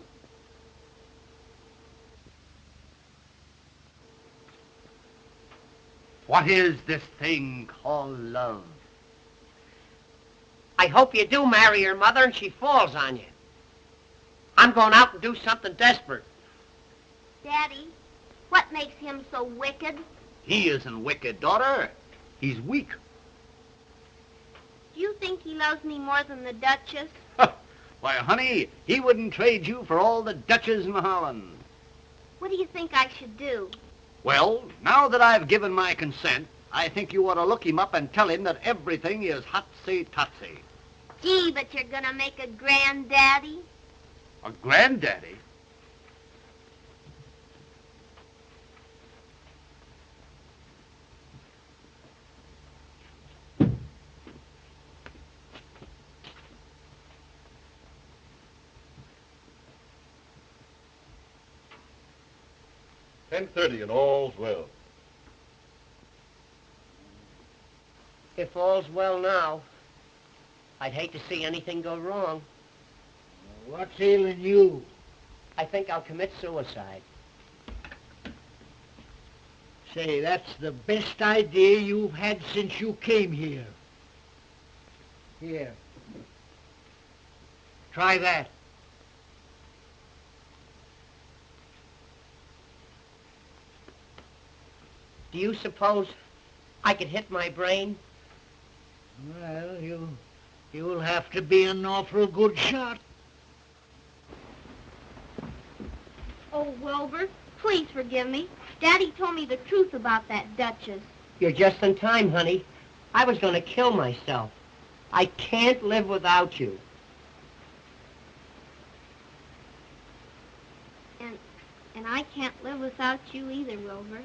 What is this thing called love? I hope you do marry your mother and she falls on you. I'm going out and do something desperate. Daddy, what makes him so wicked? He isn't wicked, daughter. He's weak. Do you think he loves me more than the Duchess? Why, honey, he wouldn't trade you for all the Dutches in Holland. What do you think I should do? Well, now that I've given my consent, I think you ought to look him up and tell him that everything is hotsy-totsy. Gee, but you're gonna make a granddaddy? A granddaddy? $10:30 and all's well. If all's well now, I'd hate to see anything go wrong. What's ailing you? I think I'll commit suicide. Say, that's the best idea you've had since you came here. Here. Try that. Do you suppose I could hit my brain? Well, you'll have to be an awful good shot. Oh, Wilbur, please forgive me. Daddy told me the truth about that Duchess. You're just in time, honey. I was going to kill myself. I can't live without you. And I can't live without you either, Wilbur.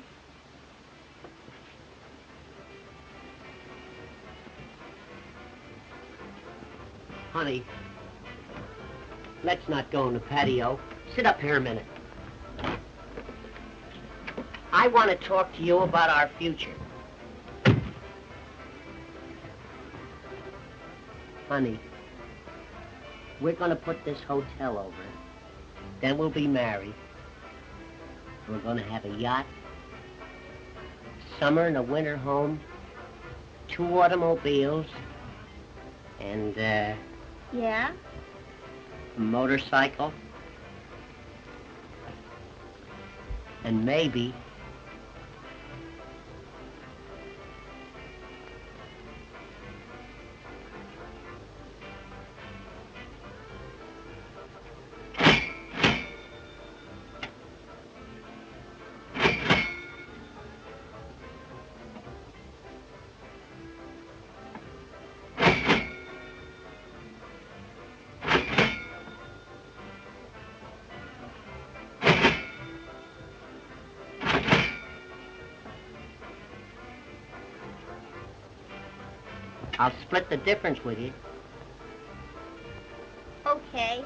Honey, let's not go in the patio. Sit up here a minute. I want to talk to you about our future. Honey, we're going to put this hotel over. Then we'll be married. We're going to have a yacht, summer and a winter home, 2 automobiles, and, Yeah? a motorcycle, and maybe I'll split the difference with you. Okay.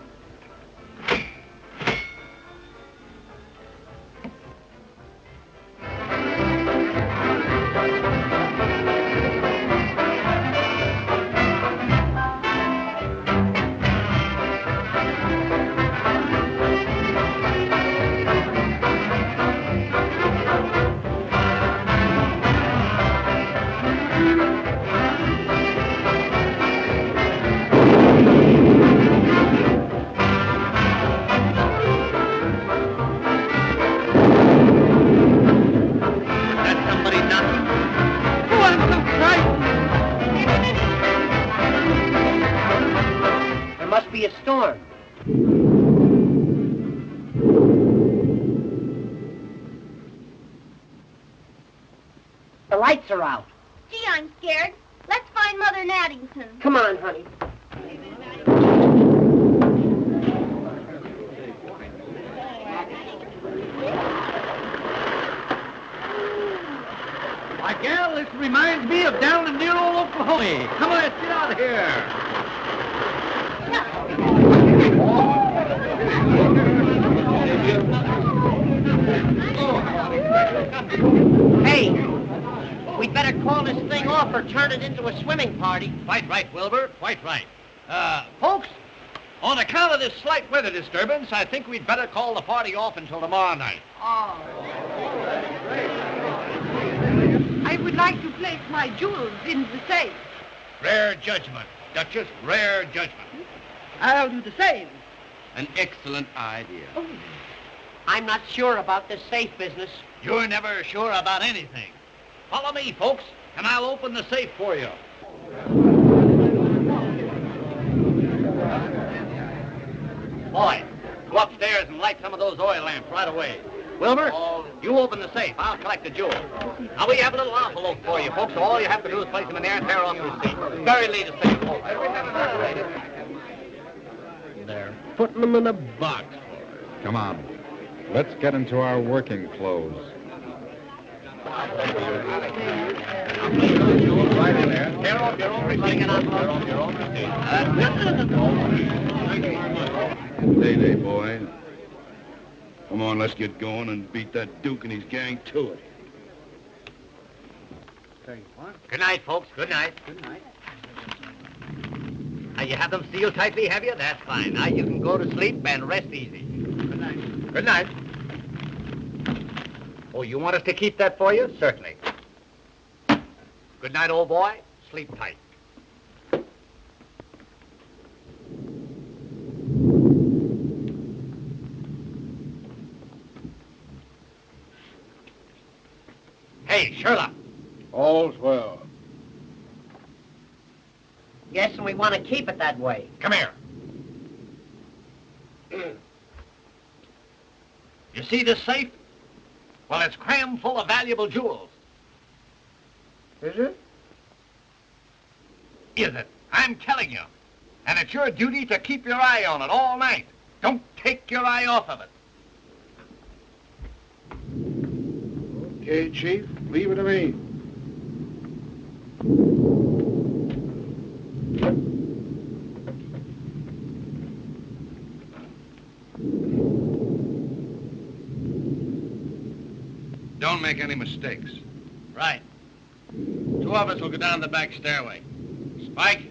Be a storm. The lights are out. Gee, I'm scared. Let's find Mother Naddington. Come on, honey. My gal, this reminds me of down in dear old Oklahoma. Come on, let's get out of here. Hey, we'd better call this thing off or turn it into a swimming party. Quite right, Wilbur, quite right. Folks, on account of this slight weather disturbance, I think we'd better call the party off until tomorrow night. I would like to place my jewels in the safe. Rare judgment, Duchess, rare judgment. I'll do the same. An excellent idea. Oh. I'm not sure about this safe business. You're never sure about anything. Follow me, folks, and I'll open the safe for you. Boy, go upstairs and light some of those oil lamps right away. Wilbur, you open the safe. I'll collect the jewels. Now, we have a little envelope for you, folks, so all you have to do is place them in there and tear off your seat. Very latest thing, folks. They're putting them in a box. Come on. Let's get into our working clothes. Right in there. Tear off your own receipt. Tear off your own receipt. Day, boy. Come on, let's get going and beat that Duke and his gang to it. Good night, folks. Good night. Good night. Now, you have them sealed tightly, have you? That's fine. Now, you can go to sleep and rest easy. Good night. Good night. Oh, you want us to keep that for you? Certainly. Good night, old boy. Sleep tight. Hey, Sherlock. All's well. Yes, and we want to keep it that way. Come here. You see this safe? Well, it's crammed full of valuable jewels. Is it? Is it? I'm telling you. And it's your duty to keep your eye on it all night. Don't take your eye off of it. Okay, Chief. Leave it to me. Don't make any mistakes. Right. Two of us will go down the back stairway. Spike,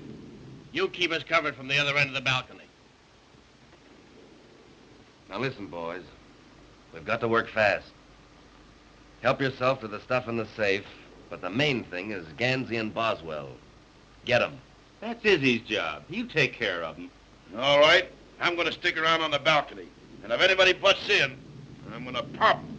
you keep us covered from the other end of the balcony. Now listen, boys. We've got to work fast. Help yourself to the stuff in the safe, but the main thing is Gansey and Boswell. Get 'em. That's Izzy's job. You take care of him. All right. I'm going to stick around on the balcony. And if anybody butts in, I'm going to pop 'em.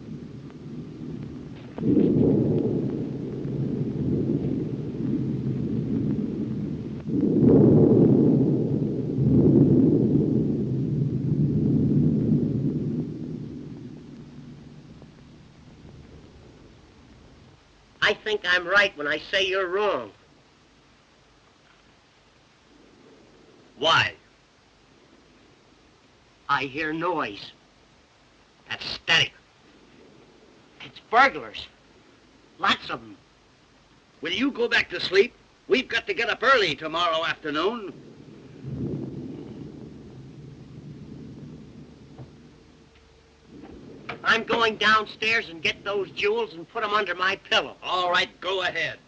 I think I'm right when I say you're wrong. Why? I hear noise. That's static. It's burglars. Lots of them. Will you go back to sleep? We've got to get up early tomorrow afternoon. I'm going downstairs and get those jewels and put them under my pillow. All right, go ahead.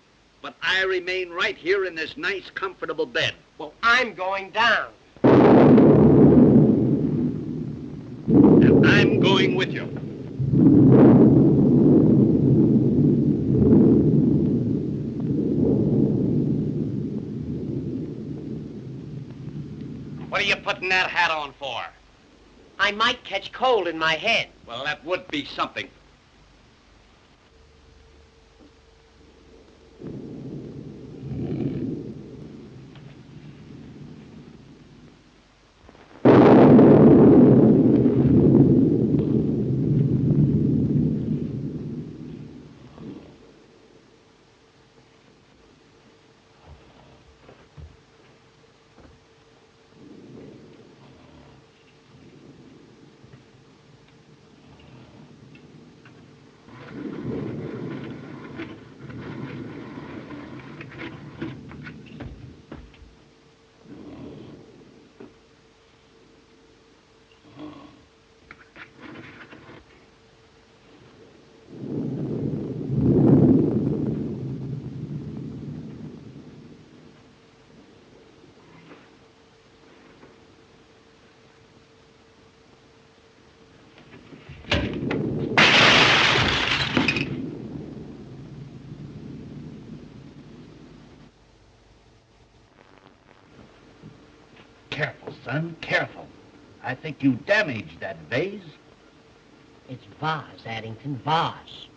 But I remain right here in this nice, comfortable bed. Well, I'm going down. And I'm going with you. What are you putting that hat on for? I might catch cold in my head. Well, that would be something. Careful, son, careful. I think you damaged that vase. It's vase, Addington, vase.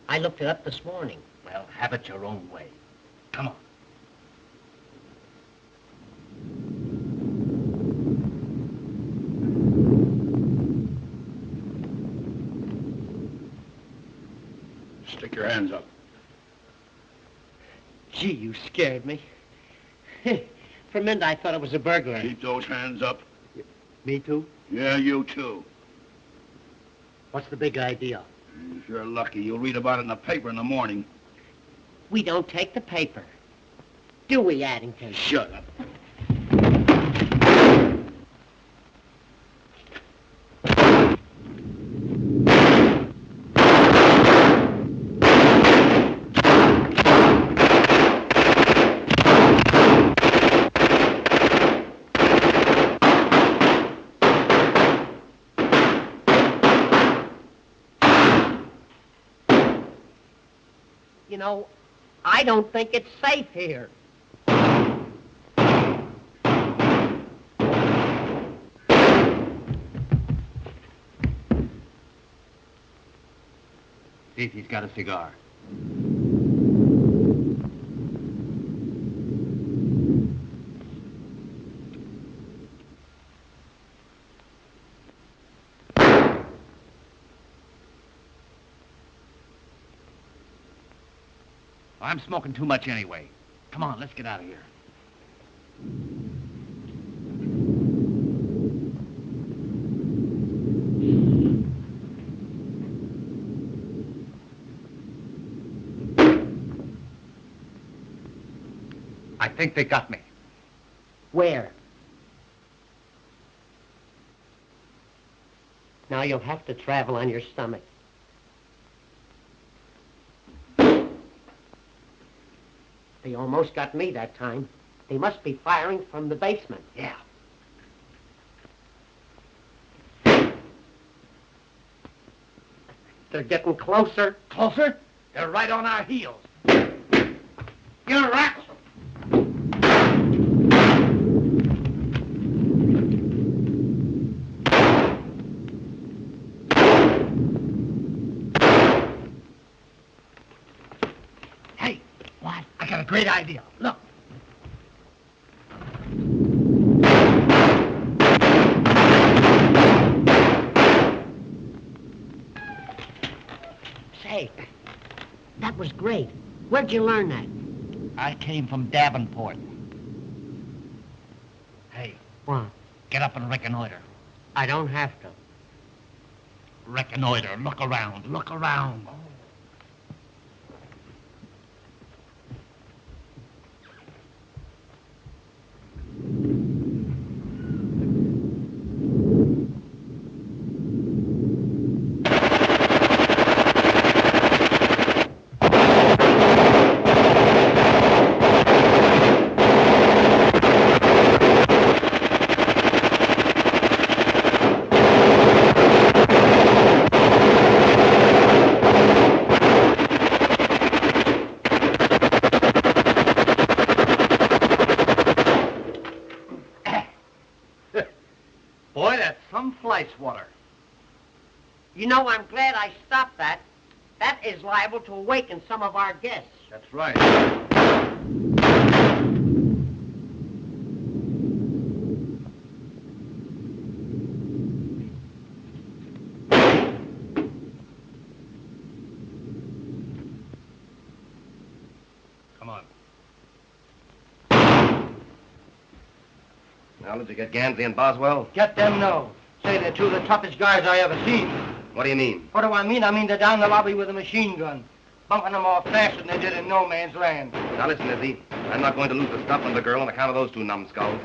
I looked it up this morning. Well, have it your own way. Come on. Stick your hands up. Gee, you scared me. For a minute, I thought it was a burglar. Keep those hands up. Me too? Yeah, you too. What's the big idea? If you're lucky, you'll read about it in the paper in the morning. We don't take the paper. Do we, Addington? Shut up. You know, I don't think it's safe here. See if he's got a cigar. I'm smoking too much anyway. Come on, let's get out of here. I think they got me. Where? Now you'll have to travel on your stomach. They almost got me that time. They must be firing from the basement. Yeah. They're getting closer. Closer? They're right on our heels. You're right. Hey, what? I got a great idea. Look. Say, that was great. Where'd you learn that? I came from Davenport. Hey, What? get up and reconnoiter. I don't have to. Reconnoiter. Look around. Look around. Boy, that's some fly swatter. You know, I'm glad I stopped that. That is liable to awaken some of our guests. That's right. Come on. Now, did you get Gansey and Boswell? Get them, no. Say, they're two of the toughest guys I ever seen. What do you mean? What do I mean? I mean they're down the lobby with a machine gun, bumping them off faster than they did in no man's land. Now, listen, Izzy. I'm not going to lose the stuff and the girl on account of those two numbskulls.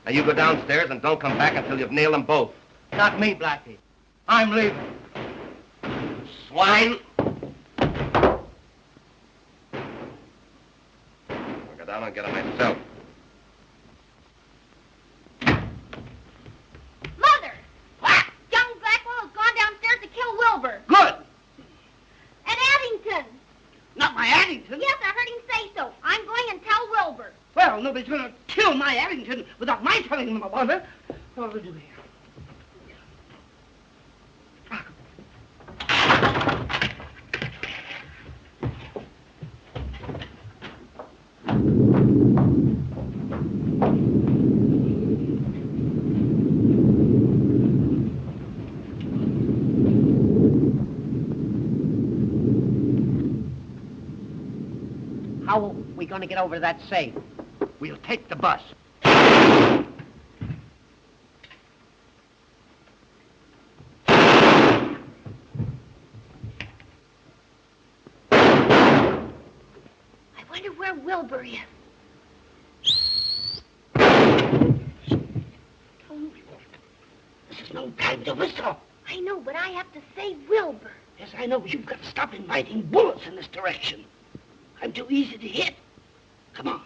Now, you go downstairs and don't come back until you've nailed them both. Not me, Blackie. I'm leaving. Swine! I'll go down and get them myself. Mother! What? Young Blackwell has gone downstairs to kill Wilbur. Good. At Addington. Not my Addington. Yes, I heard him say so. I'm going and tell Wilbur. Well, nobody's going to kill my Addington without my telling them about it. What will we do here? How are we going to get over that safe? We'll take the bus. I wonder where Wilbur is. This is no time to whistle. I know, but I have to save Wilbur. Yes, I know. You've got to stop inviting bullets in this direction. I'm too easy to hit. Come on.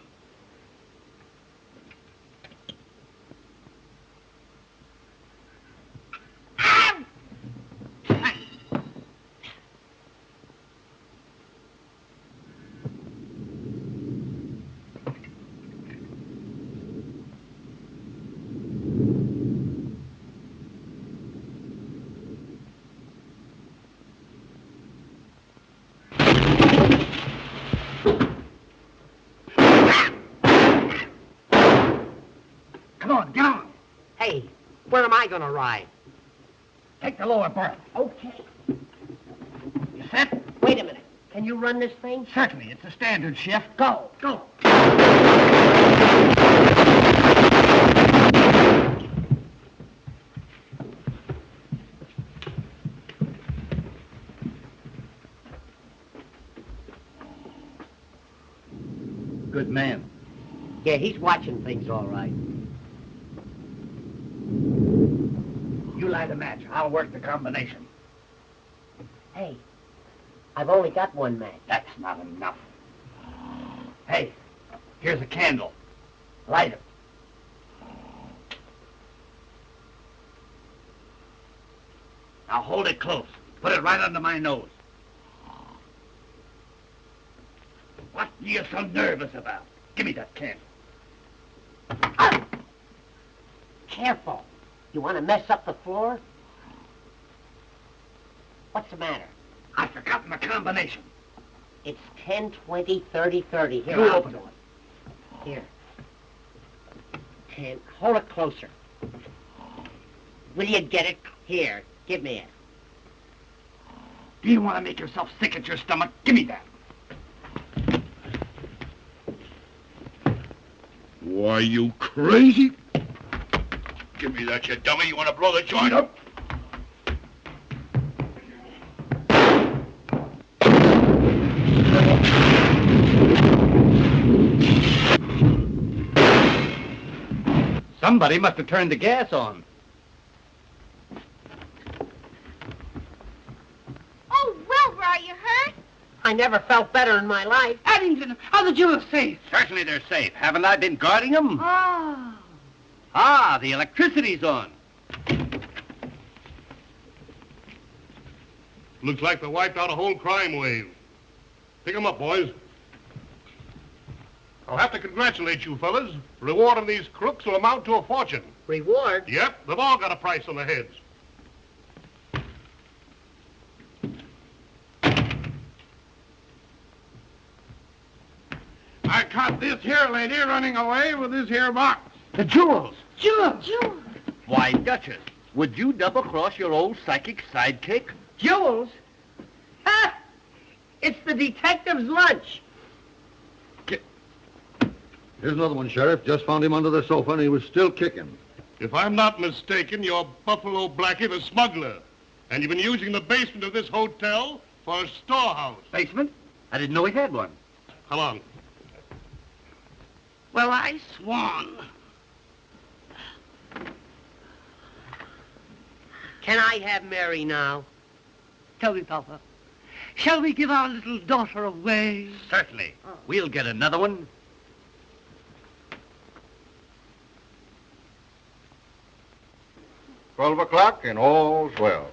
Ow! Come on, get on. Hey, where am I going to ride? Take the lower berth. Okay. You set? Wait a minute. Can you run this thing? Certainly. It's a standard shift. Go. Go. Good man. Yeah, he's watching things all right. You light a match. I'll work the combination. Hey, I've only got one match. That's not enough. Hey, here's a candle. Light it. Now hold it close. Put it right under my nose. What are you so nervous about? Give me that candle. Ah! Careful. You want to mess up the floor? What's the matter? I've forgotten the combination. It's 10, 20, 30, 30. Here, You I'll open do it. Here. 10. Hold it closer. Will you get it? Here, give me it. Do you want to make yourself sick at your stomach? Give me that. Why, you crazy? Give me that, you dummy. You want to blow the joint up? Somebody must have turned the gas on. Oh, Wilbur, are you hurt? I never felt better in my life. Addington, are the jewels safe? Certainly they're safe. Haven't I been guarding them? Ah. Ah, the electricity's on. Looks like they wiped out a whole crime wave. Pick 'em up, boys. I'll have to congratulate you fellas. Reward of these crooks will amount to a fortune. Reward? Yep, they've all got a price on their heads. I caught this here lady running away with this here box. The jewels. Jewels. Jewel. Why, Duchess, would you double-cross your old psychic sidekick? Jewels? Ha! It's the detective's lunch. Here's another one, Sheriff. Just found him under the sofa, and he was still kicking. If I'm not mistaken, you're Buffalo Blackie, the smuggler. And you've been using the basement of this hotel for a storehouse. Basement? I didn't know he had one. Come on. Well, I swan. Can I have Mary now? Tell me, Papa, shall we give our little daughter away? Certainly. We'll get another one. $12 o'clock, and all's well.